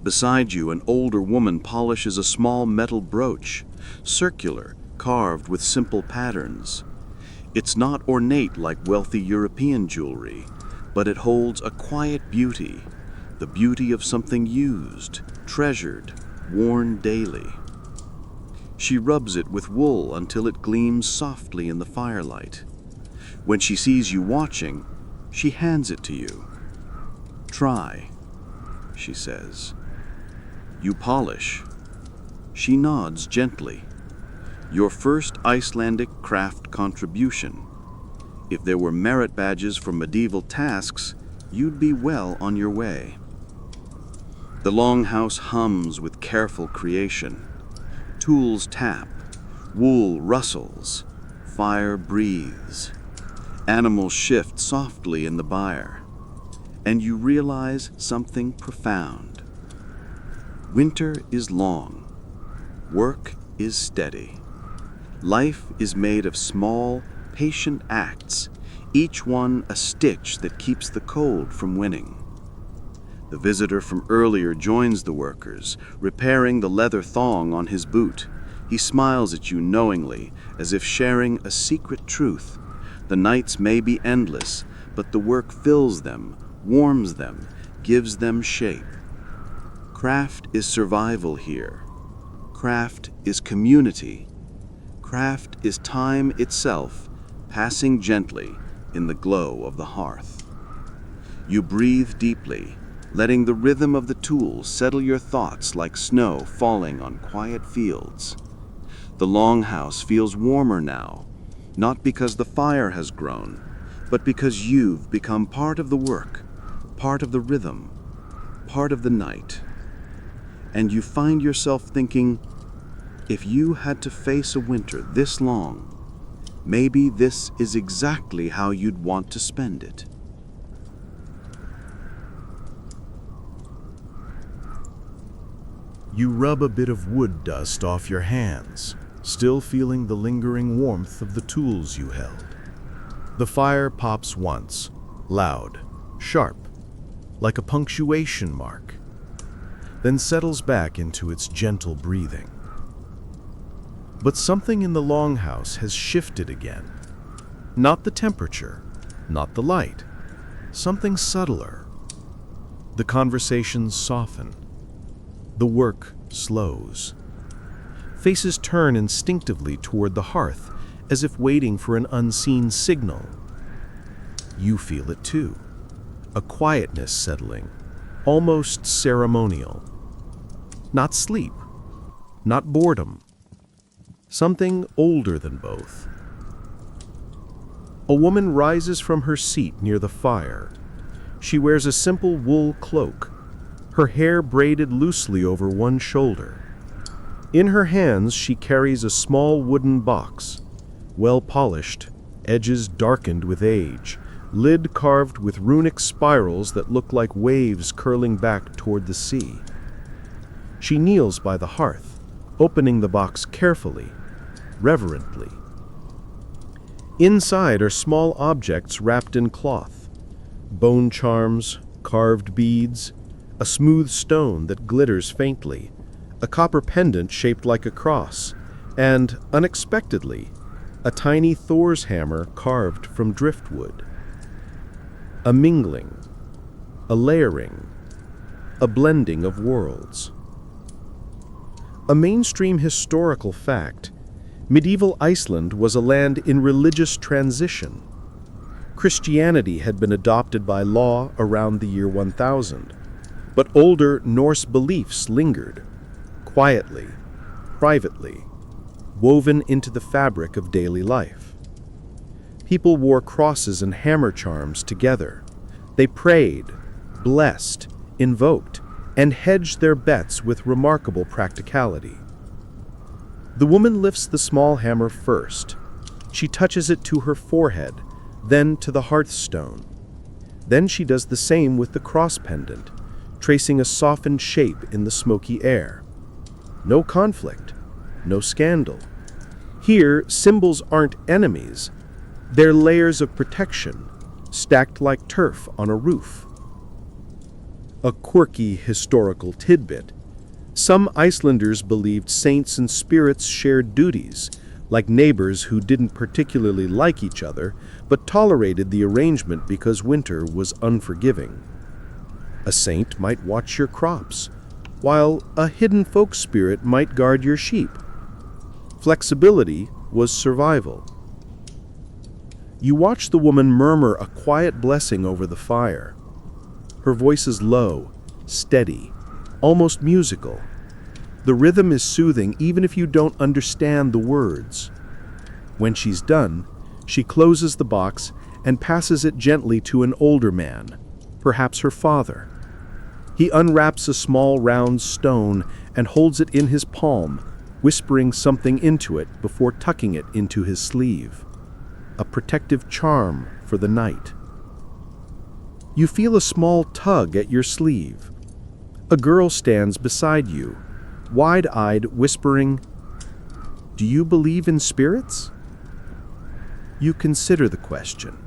[SPEAKER 1] Beside you, an older woman polishes a small metal brooch, circular, carved with simple patterns. It's not ornate like wealthy European jewelry, but it holds a quiet beauty, the beauty of something used, treasured, worn daily. She rubs it with wool until it gleams softly in the firelight. When she sees you watching, she hands it to you. "Try," she says. You polish. She nods gently. Your first Icelandic craft contribution. If there were merit badges for medieval tasks, you'd be well on your way. The longhouse hums with careful creation. Tools tap, wool rustles, fire breathes. Animals shift softly in the byre, and you realize something profound. Winter is long. Work is steady. Life is made of small, patient acts, each one a stitch that keeps the cold from winning. The visitor from earlier joins the workers, repairing the leather thong on his boot. He smiles at you knowingly, as if sharing a secret truth. The nights may be endless, but the work fills them, warms them, gives them shape. Craft is survival here. Craft is community. Craft is time itself, passing gently in the glow of the hearth. You breathe deeply,
[SPEAKER 6] letting the rhythm of the tools settle your thoughts like snow falling on quiet fields. The longhouse feels warmer now, not because the fire has grown, but because you've become part of the work, part of the rhythm, part of the night. And you find yourself thinking, if you had to face a winter this long, maybe this is exactly how you'd want to spend it.
[SPEAKER 1] You rub a bit of wood dust off your hands, still feeling the lingering warmth of the tools you held. The fire pops once, loud, sharp, like a punctuation mark, then settles back into its gentle breathing. But something in the longhouse has shifted again. Not the temperature, not the light, something subtler. The conversations soften. The work slows. Faces turn instinctively toward the hearth, as if waiting for an unseen signal. You feel it too. A quietness settling, almost ceremonial. Not sleep, not boredom. Something older than both. A woman rises from her seat near the fire. She wears a simple wool cloak, her hair braided loosely over one shoulder. In her hands she carries a small wooden box, well polished, edges darkened with age, lid carved with runic spirals that look like waves curling back toward the sea. She kneels by the hearth, opening the box carefully, reverently. Inside are small objects wrapped in cloth, bone charms, carved beads, a smooth stone that glitters faintly, a copper pendant shaped like a cross, and, unexpectedly, a tiny Thor's hammer carved from driftwood. A mingling, a layering, a blending of worlds. A mainstream historical fact, medieval Iceland was a land in religious transition. Christianity had been adopted by law around the year 1000, but older Norse beliefs lingered, quietly, privately, woven into the fabric of daily life. People wore crosses and hammer charms together. They prayed, blessed, invoked, and hedged their bets with remarkable practicality. The woman lifts the small hammer first. She touches it to her forehead, then to the hearthstone. Then she does the same with the cross pendant, tracing a softened shape in the smoky air. No conflict, no scandal. Here, symbols aren't enemies. They're layers of protection, stacked like turf on a roof. A quirky historical tidbit. Some Icelanders believed saints and spirits shared duties, like neighbors who didn't particularly like each other, but tolerated the arrangement because winter was unforgiving. A saint might watch your crops, while a hidden folk spirit might guard your sheep. Flexibility was survival. You watch the woman murmur a quiet blessing over the fire. Her voice is low, steady, almost musical. The rhythm is soothing even if you don't understand the words. When she's done, she closes the box and passes it gently to an older man, perhaps her father. He unwraps a small round stone and holds it in his palm, whispering something into it before tucking it into his sleeve. A protective charm for the night. You feel a small tug at your sleeve. A girl stands beside you, wide-eyed, whispering, "Do you believe in spirits?" You consider the question.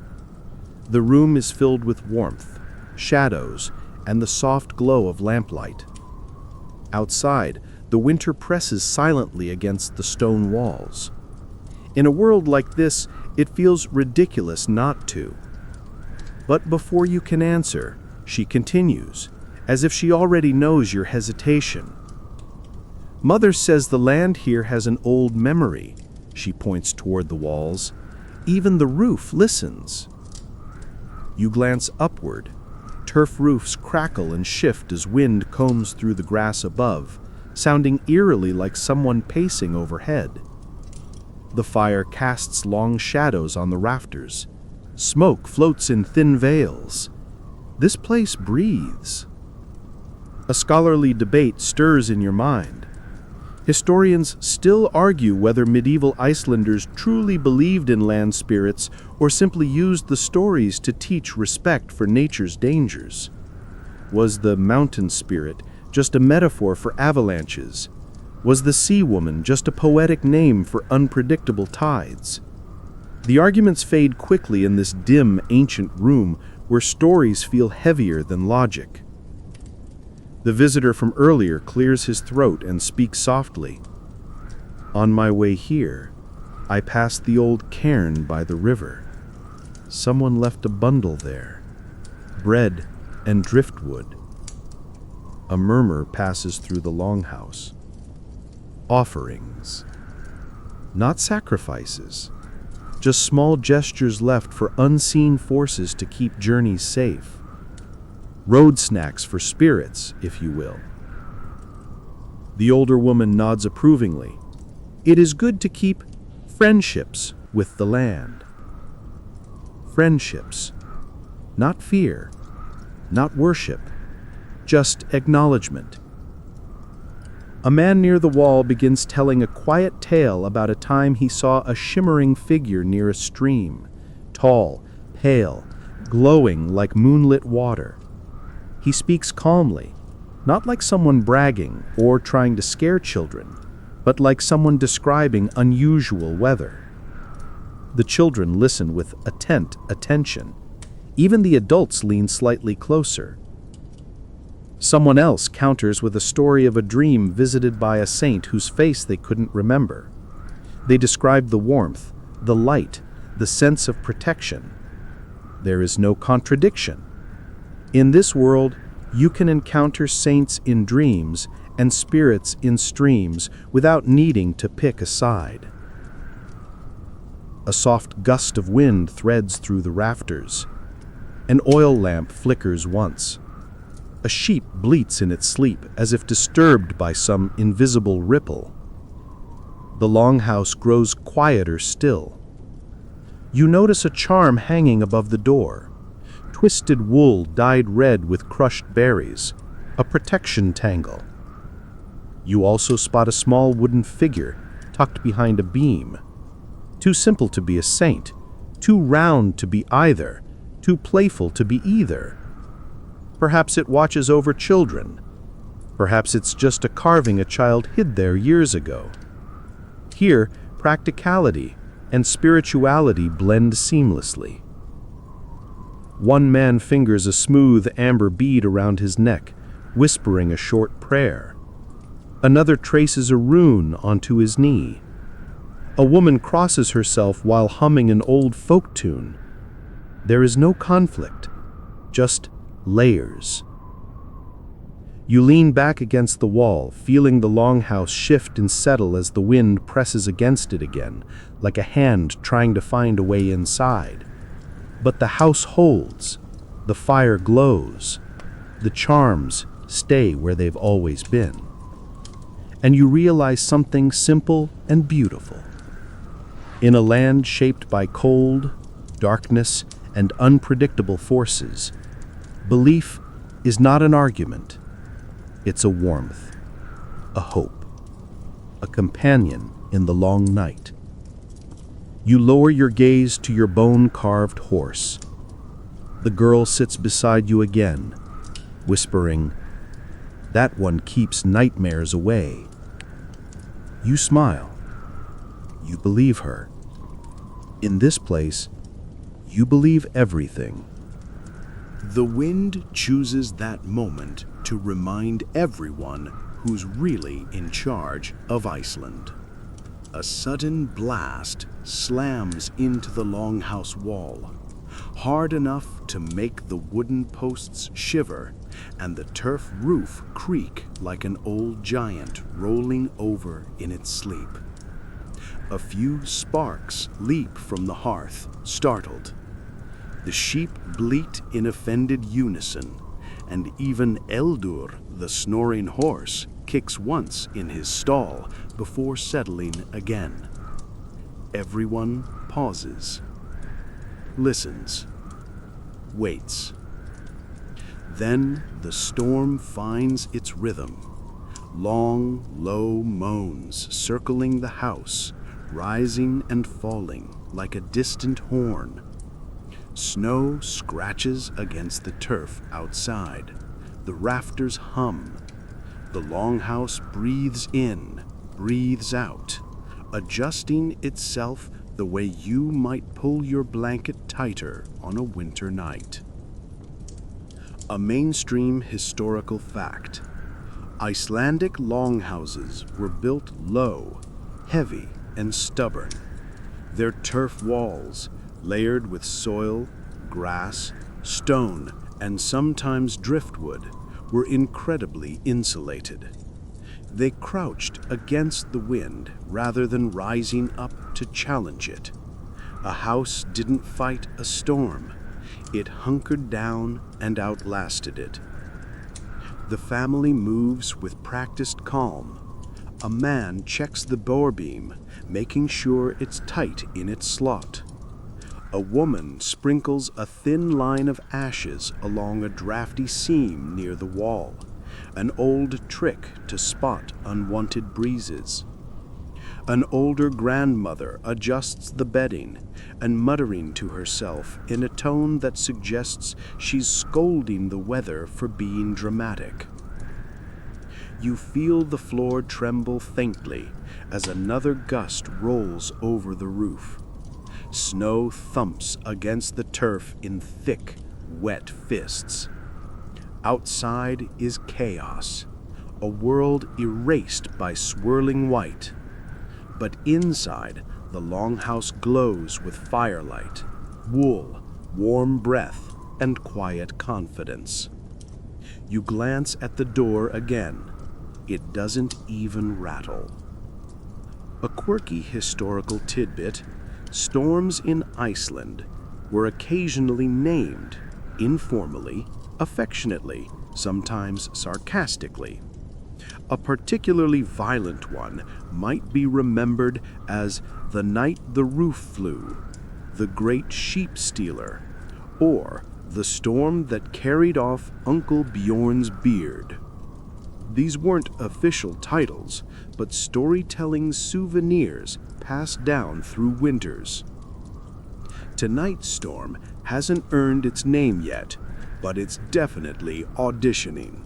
[SPEAKER 1] The room is filled with warmth, shadows, and the soft glow of lamplight. Outside, the winter presses silently against the stone walls. In a world like this, it feels ridiculous not to. But before you can answer, she continues, as if she already knows your hesitation. "Mother says the land here has an old memory," she points toward the walls. "Even the roof listens." You glance upward, turf roofs crackle and shift as wind combs through the grass above, sounding eerily like someone pacing overhead. The fire casts long shadows on the rafters. Smoke floats in thin veils. This place breathes. A scholarly debate stirs in your mind. Historians still argue whether medieval Icelanders truly believed in land spirits or simply used the stories to teach respect for nature's dangers. Was the mountain spirit just a metaphor for avalanches? Was the sea woman just a poetic name for unpredictable tides? The arguments fade quickly in this dim, ancient room where stories feel heavier than logic. The visitor from earlier clears his throat and speaks softly. On my way here, I passed the old cairn by the river. Someone left a bundle there. Bread and driftwood. A murmur passes through the longhouse. Offerings. Not sacrifices. Just small gestures left for unseen forces to keep journeys safe. Road snacks for spirits, if you will. The older woman nods approvingly. It is good to keep friendships with the land. Friendships. Not fear. Not worship. Just acknowledgement. A man near the wall begins telling a quiet tale about a time he saw a shimmering figure near a stream, tall, pale, glowing like moonlit water. He speaks calmly, not like someone bragging or trying to scare children, but like someone describing unusual weather. The children listen with attention. Even the adults lean slightly closer. Someone else counters with a story of a dream visited by a saint whose face they couldn't remember. They describe the warmth, the light, the sense of protection. There is no contradiction. In this world, you can encounter saints in dreams and spirits in streams without needing to pick a side. A soft gust of wind threads through the rafters. An oil lamp flickers once. A sheep bleats in its sleep as if disturbed by some invisible ripple. The longhouse grows quieter still. You notice a charm hanging above the door. Twisted wool dyed red with crushed berries, a protection tangle. You also spot a small wooden figure tucked behind a beam. Too simple to be a saint, too round to be either, too playful to be either. Perhaps it watches over children. Perhaps it's just a carving a child hid there years ago. Here, practicality and spirituality blend seamlessly. One man fingers a smooth amber bead around his neck, whispering a short prayer. Another traces a rune onto his knee. A woman crosses herself while humming an old folk tune. There is no conflict, just layers. You lean back against the wall, feeling the longhouse shift and settle as the wind presses against it again, like a hand trying to find a way inside. But the house holds, the fire glows, the charms stay where they've always been. And you realize something simple and beautiful. In a land shaped by cold, darkness, and unpredictable forces, belief is not an argument. It's a warmth, a hope, a companion in the long night. You lower your gaze to your bone-carved horse. The girl sits beside you again, whispering, "That one keeps nightmares away." You smile. You believe her. In this place, you believe everything.
[SPEAKER 7] The wind chooses that moment to remind everyone who's really in charge of Iceland. A sudden blast slams into the longhouse wall, hard enough to make the wooden posts shiver and the turf roof creak like an old giant rolling over in its sleep. A few sparks leap from the hearth, startled. The sheep bleat in offended unison, and even Eldur, the snoring horse, kicks once in his stall before settling again. Everyone pauses, listens, waits. Then the storm finds its rhythm. Long, low moans circling the house, rising and falling like a distant horn. Snow scratches against the turf outside. The rafters hum. The longhouse breathes in, breathes out, adjusting itself the way you might pull your blanket tighter on a winter night. A mainstream historical fact. Icelandic longhouses were built low, heavy, and stubborn. Their turf walls, layered with soil, grass, stone, and sometimes driftwood, were incredibly insulated. They crouched against the wind rather than rising up to challenge it. A house didn't fight a storm. It hunkered down and outlasted it. The family moves with practiced calm. A man checks the bore beam, making sure it's tight in its slot. A woman sprinkles a thin line of ashes along a drafty seam near the wall, an old trick to spot unwanted breezes. An older grandmother adjusts the bedding and muttering to herself in a tone that suggests she's scolding the weather for being dramatic. You feel the floor tremble faintly as another gust rolls over the roof. Snow thumps against the turf in thick, wet fists. Outside is chaos, a world erased by swirling white. But inside, the longhouse glows with firelight, wool, warm breath, and quiet confidence. You glance at the door again. It doesn't even rattle. A quirky historical tidbit: storms in Iceland were occasionally named, informally, affectionately, sometimes sarcastically. A particularly violent one might be remembered as the night the roof flew, the great sheep stealer, or the storm that carried off Uncle Bjorn's beard. These weren't official titles, but storytelling souvenirs passed down through winters. Tonight's storm hasn't earned its name yet, but it's definitely auditioning.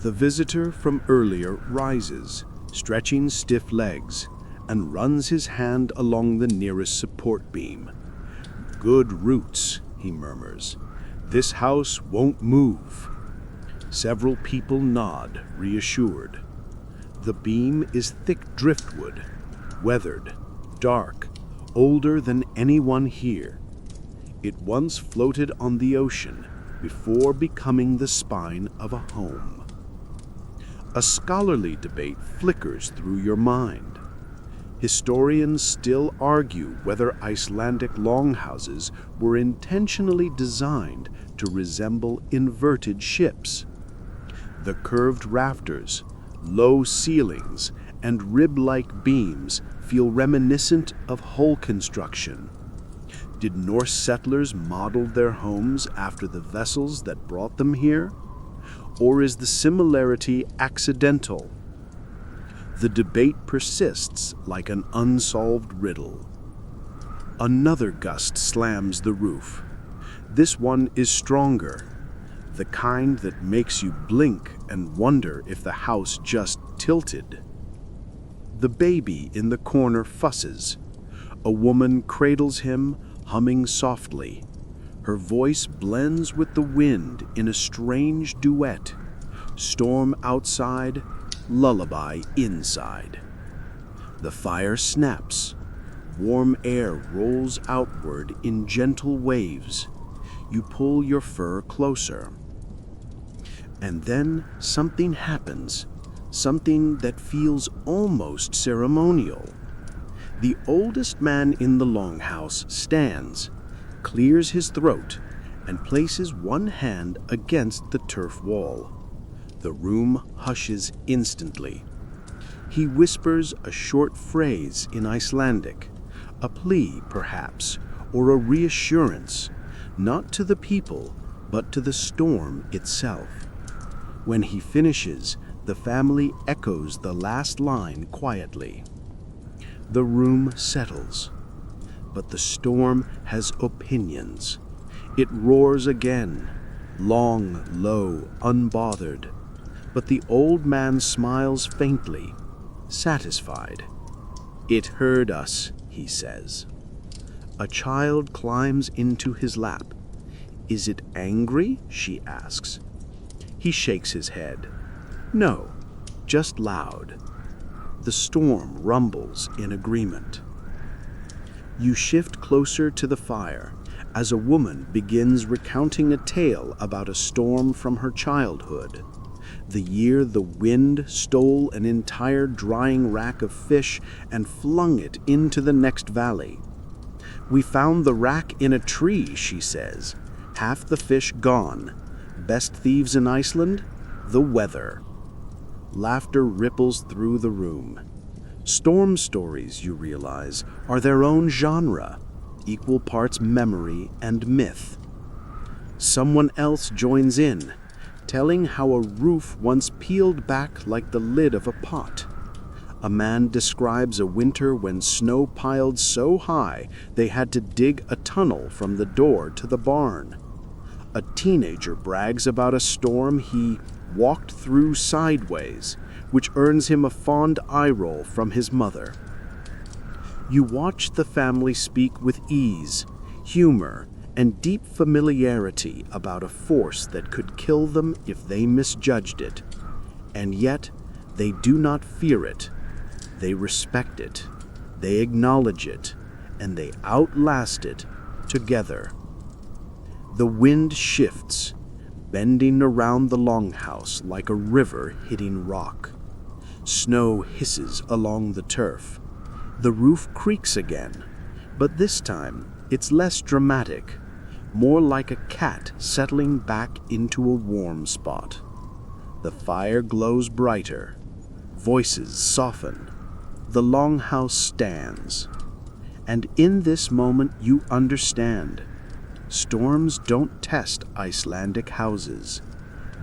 [SPEAKER 7] The visitor from earlier rises, stretching stiff legs, and runs his hand along the nearest support beam. "Good roots," he murmurs. "This house won't move." Several people nod, reassured. The beam is thick driftwood, weathered, dark, older than anyone here. It once floated on the ocean before becoming the spine of a home. A scholarly debate flickers through your mind. Historians still argue whether Icelandic longhouses were intentionally designed to resemble inverted ships. The curved rafters, low ceilings, and rib-like beams feel reminiscent of hull construction. Did Norse settlers model their homes after the vessels that brought them here? Or is the similarity accidental? The debate persists like an unsolved riddle. Another gust slams the roof. This one is stronger, the kind that makes you blink and wonder if the house just tilted. The baby in the corner fusses. A woman cradles him, humming softly. Her voice blends with the wind in a strange duet. Storm outside, lullaby inside. The fire snaps. Warm air rolls outward in gentle waves. You pull your fur closer. And then something happens, something that feels almost ceremonial. The oldest man in the longhouse stands, clears his throat, and places one hand against the turf wall. The room hushes instantly. He whispers a short phrase in Icelandic, a plea perhaps, or a reassurance, not to the people, but to the storm itself. When he finishes, the family echoes the last line quietly. The room settles, but the storm has opinions. It roars again, long, low, unbothered, but the old man smiles faintly, satisfied. "It heard us," he says. A child climbs into his lap. "Is it angry?" she asks. He shakes his head. "No, just loud." The storm rumbles in agreement. You shift closer to the fire as a woman begins recounting a tale about a storm from her childhood. The year the wind stole an entire drying rack of fish and flung it into the next valley. "We found the rack in a tree," she says. "Half the fish gone. Best thieves in Iceland? The weather." Laughter ripples through the room. Storm stories, you realize, are their own genre, equal parts memory and myth. Someone else joins in, telling how a roof once peeled back like the lid of a pot. A man describes a winter when snow piled so high they had to dig a tunnel from the door to the barn. A teenager brags about a storm he walked through sideways, which earns him a fond eye roll from his mother. You watch the family speak with ease, humor, and deep familiarity about a force that could kill them if they misjudged it. And yet, they do not fear it. They respect it, they acknowledge it, and they outlast it together. The wind shifts, bending around the longhouse like a river hitting rock. Snow hisses along the turf. The roof creaks again, but this time it's less dramatic, more like a cat settling back into a warm spot. The fire glows brighter. Voices soften. The longhouse stands. And in this moment you understand. Storms don't test Icelandic houses.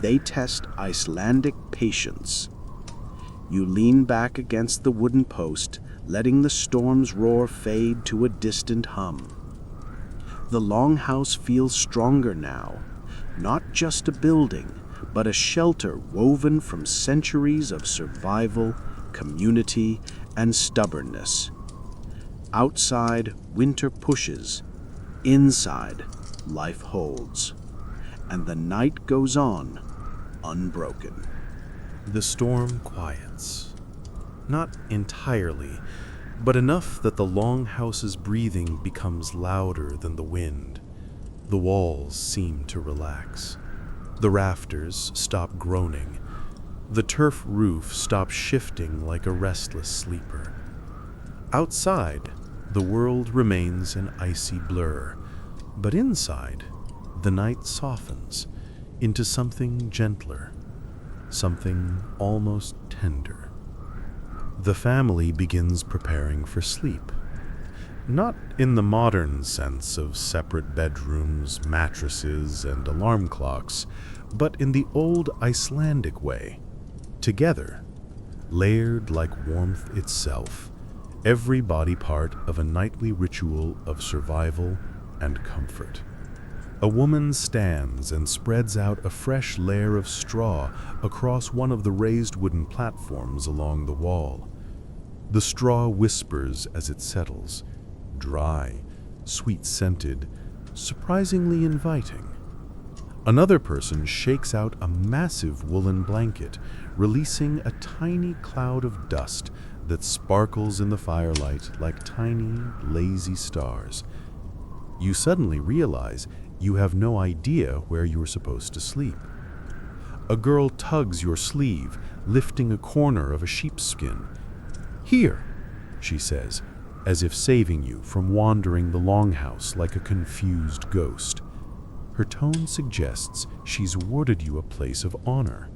[SPEAKER 7] They test Icelandic patience. You lean back against the wooden post, letting the storm's roar fade to a distant hum. The longhouse feels stronger now, not just a building, but a shelter woven from centuries of survival, community, and stubbornness. Outside, winter pushes. Inside, life holds. And the night goes on, unbroken.
[SPEAKER 2] The storm quiets. Not entirely, but enough that the longhouse's breathing becomes louder than the wind. The walls seem to relax. The rafters stop groaning. The turf roof stops shifting like a restless sleeper. Outside, the world remains an icy blur, but inside, the night softens into something gentler, something almost tender. The family begins preparing for sleep. Not in the modern sense of separate bedrooms, mattresses, and alarm clocks, but in the old Icelandic way. Together, layered like warmth itself, every body part of a nightly ritual of survival and comfort. A woman stands and spreads out a fresh layer of straw across one of the raised wooden platforms along the wall. The straw whispers as it settles, dry, sweet-scented, surprisingly inviting. Another person shakes out a massive woolen blanket, releasing a tiny cloud of dust that sparkles in the firelight like tiny, lazy stars. You suddenly realize you have no idea where you are supposed to sleep. A girl tugs your sleeve, lifting a corner of a sheepskin. "Here," she says,
[SPEAKER 5] as if saving you from wandering the longhouse like a confused ghost. Her tone suggests she's awarded you a place of honor.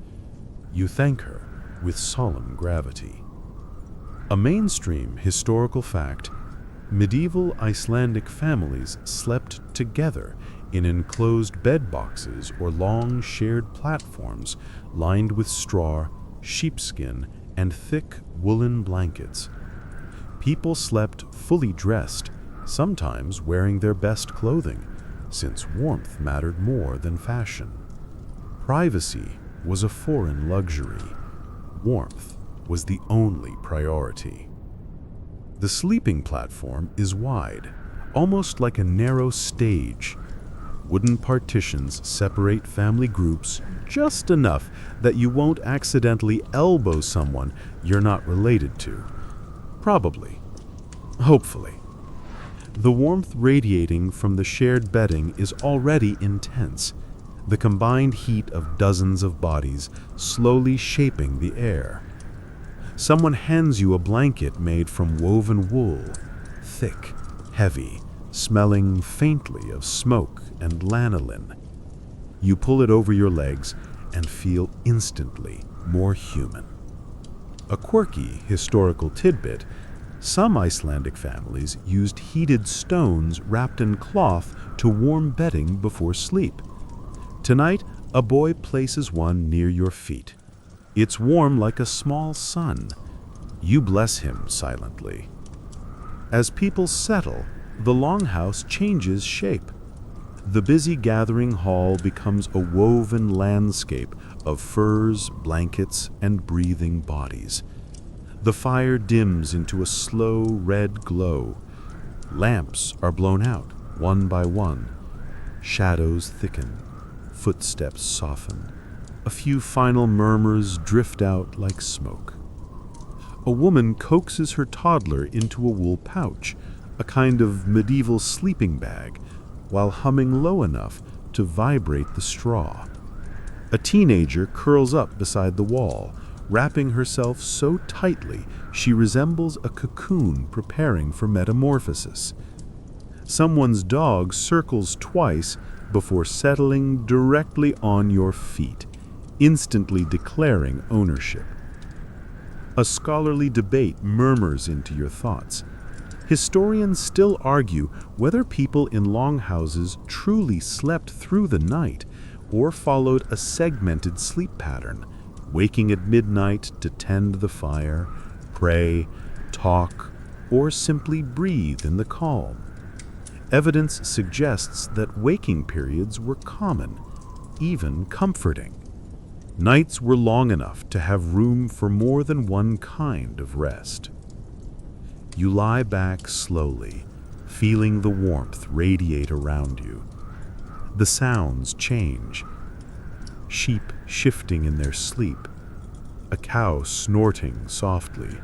[SPEAKER 5] You thank her with solemn gravity. A mainstream historical fact: medieval Icelandic families slept together in enclosed bed boxes or long shared platforms lined with straw, sheepskin, and thick woolen blankets. People slept fully dressed, sometimes wearing their best clothing, since warmth mattered more than fashion. Privacy was a foreign luxury. Warmth was the only priority. The sleeping platform is wide, almost like a narrow stage. Wooden partitions separate family groups just enough that you won't accidentally elbow someone you're not related to. Probably. Hopefully. The warmth radiating from the shared bedding is already intense, the combined heat of dozens of bodies slowly shaping the air. Someone hands you a blanket made from woven wool, thick, heavy, smelling faintly of smoke and lanolin. You pull it over your legs and feel instantly more human. A quirky historical tidbit: some Icelandic families used heated stones wrapped in cloth to warm bedding before sleep. Tonight, a boy places one near your feet. It's warm like a small sun. You bless him silently. As people settle, the longhouse changes shape. The busy gathering hall becomes a woven landscape of furs, blankets, and breathing bodies. The fire dims into a slow red glow. Lamps are blown out, one by one. Shadows thicken. Footsteps soften. A few final murmurs drift out like smoke. A woman coaxes her toddler into a wool pouch, a kind of medieval sleeping bag, while humming low enough to vibrate the straw. A teenager curls up beside the wall, wrapping herself so tightly she resembles a cocoon preparing for metamorphosis. Someone's dog circles twice before settling directly on your feet, instantly declaring ownership. A scholarly debate murmurs into your thoughts. Historians still argue whether people in longhouses truly slept through the night or followed a segmented sleep pattern, waking at midnight to tend the fire, pray, talk, or simply breathe in the calm. Evidence suggests that waking periods were common, even comforting. Nights were long enough to have room for more than one kind of rest. You lie back slowly, feeling the warmth radiate around you. The sounds change. Sheep shifting in their sleep. A cow snorting softly.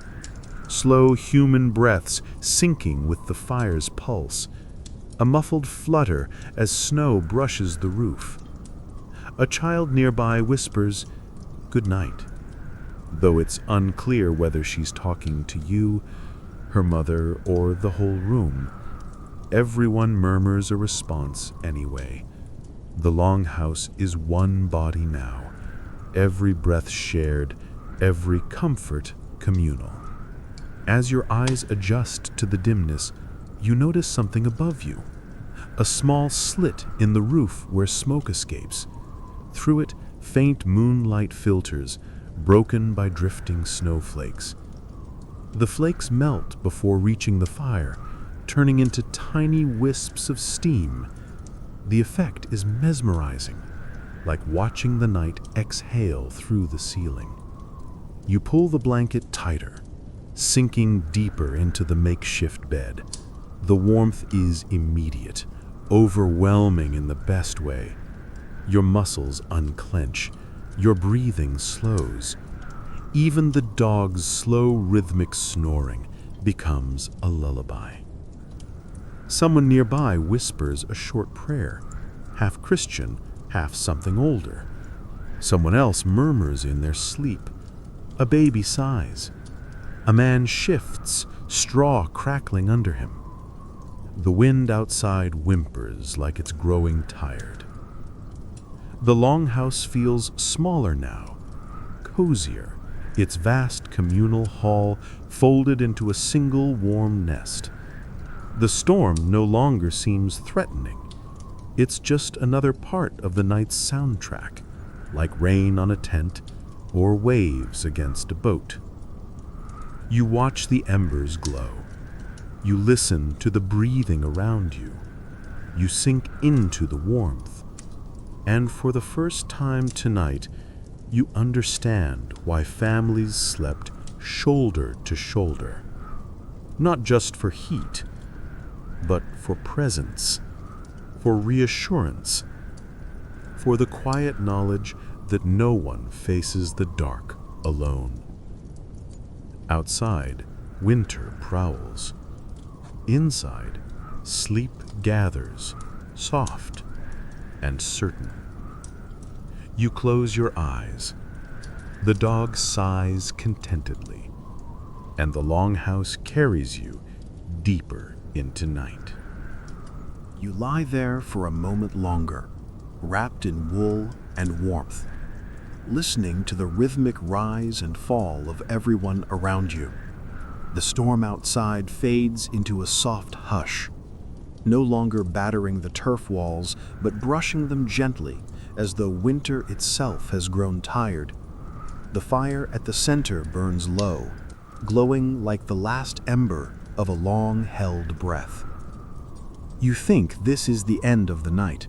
[SPEAKER 5] Slow human breaths syncing with the fire's pulse. A muffled flutter as snow brushes the roof. A child nearby whispers, "Good night," though it's unclear whether she's talking to you, her mother, or the whole room. Everyone murmurs a response anyway. The longhouse is one body now, every breath shared, every comfort communal. As your eyes adjust to the dimness, you notice something above you. A small slit in the roof where smoke escapes. Through it, faint moonlight filters, broken by drifting snowflakes. The flakes melt before reaching the fire, turning into tiny wisps of steam. The effect is mesmerizing, like watching the night exhale through the ceiling. You pull the blanket tighter, sinking deeper into the makeshift bed. The warmth is immediate, overwhelming in the best way. Your muscles unclench, your breathing slows. Even the dog's slow rhythmic snoring becomes a lullaby. Someone nearby whispers a short prayer, half Christian, half something older. Someone else murmurs in their sleep. A baby sighs. A man shifts, straw crackling under him. The wind outside whimpers like it's growing tired. The longhouse feels smaller now, cozier, its vast communal hall folded into a single warm nest. The storm no longer seems threatening. It's just another part of the night's soundtrack, like rain on a tent or waves against a boat. You watch the embers glow. You listen to the breathing around you. You sink into the warmth. And for the first time tonight, you understand why families slept shoulder to shoulder. Not just for heat, but for presence, for reassurance, for the quiet knowledge that no one faces the dark alone. Outside, winter prowls. Inside, sleep gathers, soft and certain. You close your eyes. The dog sighs contentedly, and the longhouse carries you deeper into night.
[SPEAKER 7] You lie there for a moment longer, wrapped in wool and warmth, listening to the rhythmic rise and fall of everyone around you. The storm outside fades into a soft hush, no longer battering the turf walls, but brushing them gently, as though winter itself has grown tired. The fire at the center burns low, glowing like the last ember of a long-held breath. You think this is the end of the night,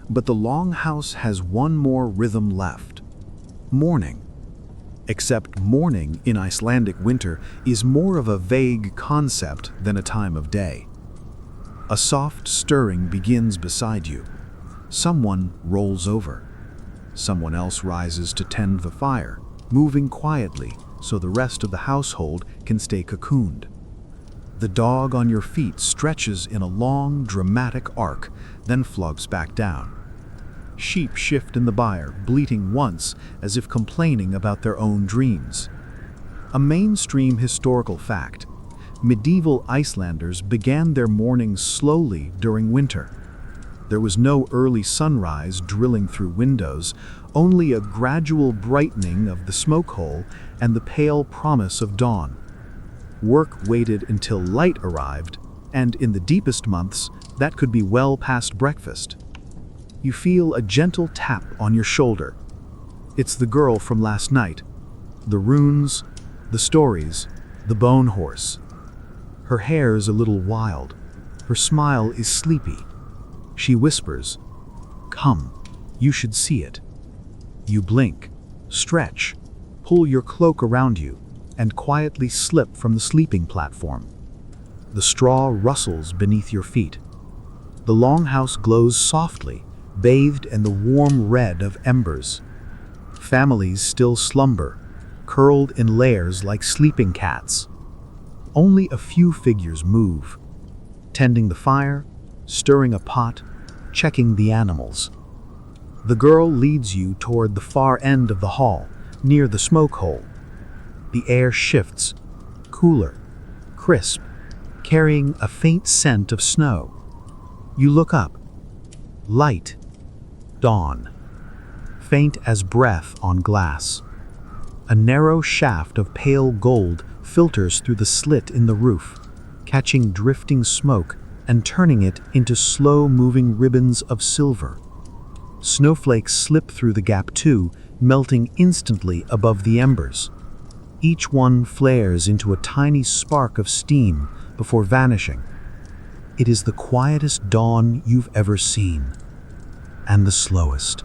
[SPEAKER 7] but the longhouse has one more rhythm left: morning. Except morning in Icelandic winter is more of a vague concept than a time of day. A soft stirring begins beside you. Someone rolls over. Someone else rises to tend the fire, moving quietly so the rest of the household can stay cocooned. The dog on your feet stretches in a long, dramatic arc, then flogs back down. Sheep shift in the byre, bleating once as if complaining about their own dreams. A mainstream historical fact: medieval Icelanders began their mornings slowly during winter. There was no early sunrise drilling through windows, only a gradual brightening of the smoke hole and the pale promise of dawn. Work waited until light arrived, and in the deepest months, that could be well past breakfast. You feel a gentle tap on your shoulder. It's the girl from last night. The runes, the stories, the bone horse. Her hair's a little wild. Her smile is sleepy. She whispers, "Come, you should see it." You blink, stretch, pull your cloak around you, and quietly slip from the sleeping platform. The straw rustles beneath your feet. The longhouse glows softly, bathed in the warm red of embers. Families still slumber, curled in layers like sleeping cats. Only a few figures move, tending the fire, stirring a pot, checking the animals. The girl leads you toward the far end of the hall, near the smoke hole. The air shifts, cooler, crisp, carrying a faint scent of snow. You look up. Light. Dawn. Faint as breath on glass. A narrow shaft of pale gold filters through the slit in the roof, catching drifting smoke and turning it into slow-moving ribbons of silver. Snowflakes slip through the gap too, melting instantly above the embers. Each one flares into a tiny spark of steam before vanishing. It is the quietest dawn you've ever seen, and the slowest,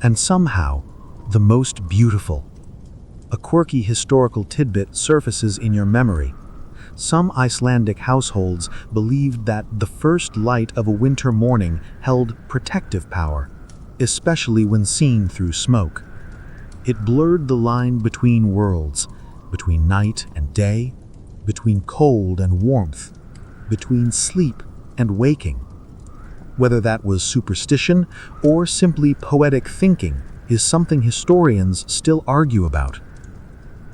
[SPEAKER 7] and somehow the most beautiful. A quirky historical tidbit surfaces in your memory. Some Icelandic households believed that the first light of a winter morning held protective power, especially when seen through smoke. It blurred the line between worlds, between night and day, between cold and warmth, between sleep and waking. Whether that was superstition or simply poetic thinking is something historians still argue about.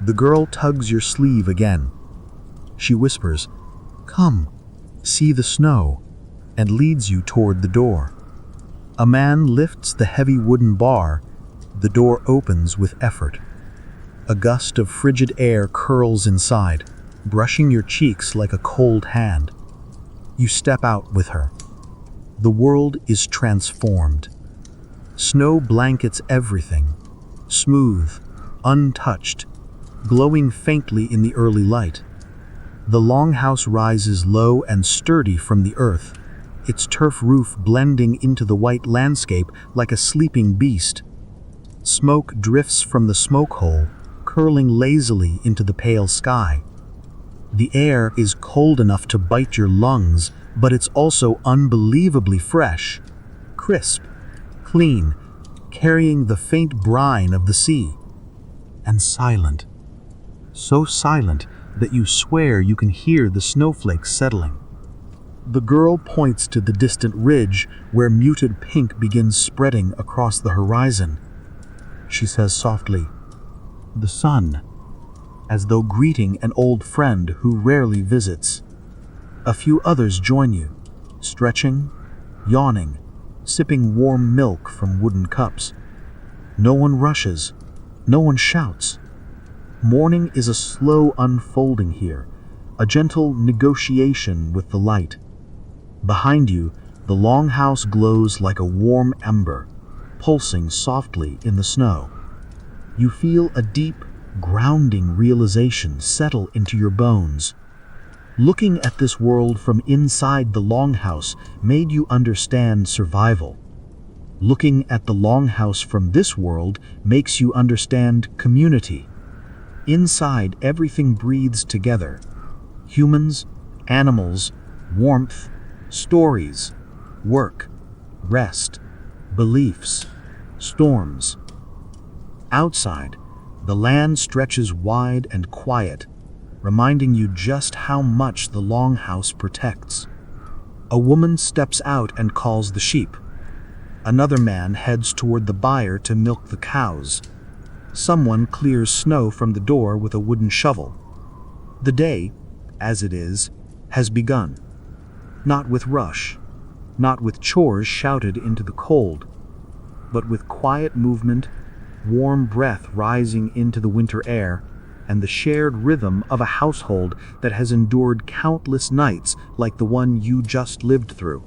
[SPEAKER 7] The girl tugs your sleeve again. She whispers, "Come, see the snow," and leads you toward the door. A man lifts the heavy wooden bar. The door opens with effort. A gust of frigid air curls inside, brushing your cheeks like a cold hand. You step out with her. The world is transformed. Snow blankets everything, smooth, untouched, glowing faintly in the early light. The longhouse rises low and sturdy from the earth, its turf roof blending into the white landscape like a sleeping beast. Smoke drifts from the smoke hole, curling lazily into the pale sky. The air is cold enough to bite your lungs, but it's also unbelievably fresh, crisp, clean, carrying the faint brine of the sea. And silent. So silent that you swear you can hear the snowflakes settling. The girl points to the distant ridge where muted pink begins spreading across the horizon. She says softly, "The sun," as though greeting an old friend who rarely visits. A few others join you, stretching, yawning, sipping warm milk from wooden cups. No one rushes, no one shouts. Morning is a slow unfolding here, a gentle negotiation with the light. Behind you, the longhouse glows like a warm ember, pulsing softly in the snow. You feel a deep, grounding realization settle into your bones. Looking at this world from inside the longhouse made you understand survival. Looking at the longhouse from this world makes you understand community. Inside, everything breathes together. Humans, animals, warmth, stories, work, rest, beliefs, storms. Outside, the land stretches wide and quiet, reminding you just how much the longhouse protects. A woman steps out and calls the sheep. Another man heads toward the byre to milk the cows. Someone clears snow from the door with a wooden shovel. The day, as it is, has begun. Not with rush, not with chores shouted into the cold, but with quiet movement, warm breath rising into the winter air, and the shared rhythm of a household that has endured countless nights like the one you just lived through.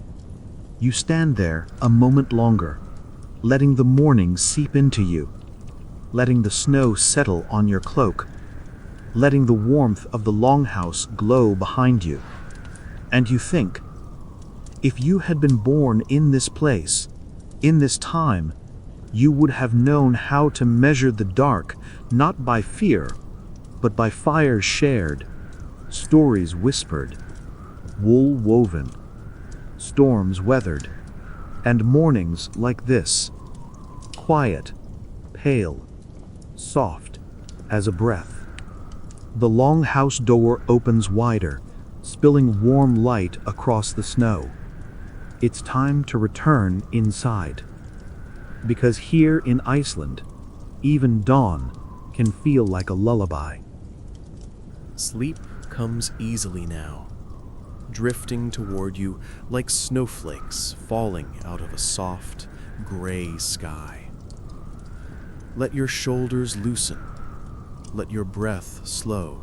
[SPEAKER 7] You stand there a moment longer, letting the morning seep into you, letting the snow settle on your cloak, letting the warmth of the longhouse glow behind you. And you think, if you had been born in this place, in this time, you would have known how to measure the dark, not by fear, but by fires shared, stories whispered, wool woven, storms weathered, and mornings like this, quiet, pale, soft as a breath. The longhouse door opens wider, spilling warm light across the snow. It's time to return inside. Because here in Iceland, even dawn can feel like a lullaby.
[SPEAKER 3] Sleep comes easily now, drifting toward you like snowflakes falling out of a soft, gray sky. Let your shoulders loosen, let your breath slow.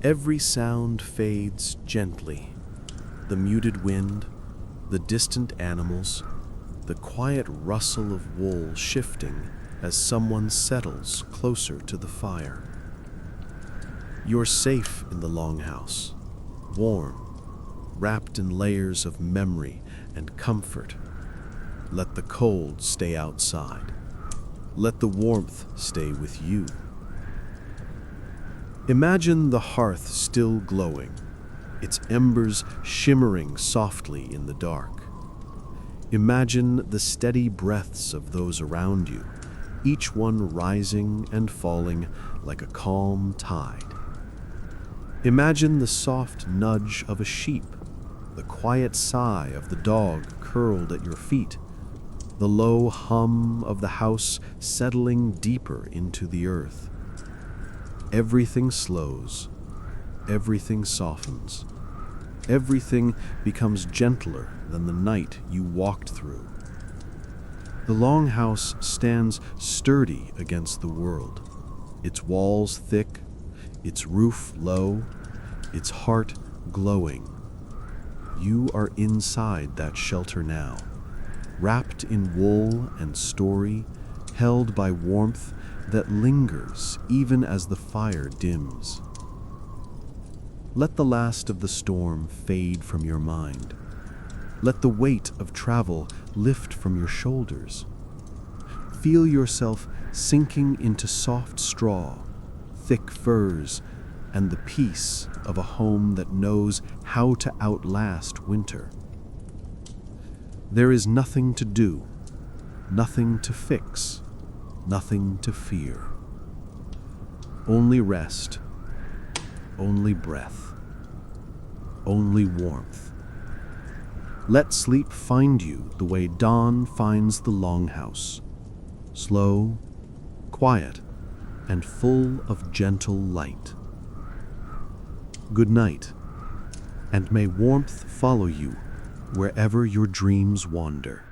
[SPEAKER 3] Every sound fades gently, the muted wind, the distant animals, the quiet rustle of wool shifting as someone settles closer to the fire. You're safe in the longhouse, warm, wrapped in layers of memory and comfort. Let the cold stay outside. Let the warmth stay with you. Imagine the hearth still glowing, its embers shimmering softly in the dark. Imagine the steady breaths of those around you, each one rising and falling like a calm tide. Imagine the soft nudge of a sheep, the quiet sigh of the dog curled at your feet, the low hum of the house settling deeper into the earth. Everything slows,
[SPEAKER 1] everything softens. Everything becomes gentler than the night you walked through. The Longhouse stands sturdy against the world, its walls thick, its roof low, its heart glowing. You are inside that shelter now, wrapped in wool and story, held by warmth that lingers even as the fire dims. Let the last of the storm fade from your mind. Let the weight of travel lift from your shoulders. Feel yourself sinking into soft straw, thick furs, and the peace of a home that knows how to outlast winter. There is nothing to do, nothing to fix, nothing to fear. Only rest, only breath, only warmth. Let sleep find you the way dawn finds the Longhouse, slow, quiet, and full of gentle light. Good night, and may warmth follow you wherever your dreams wander.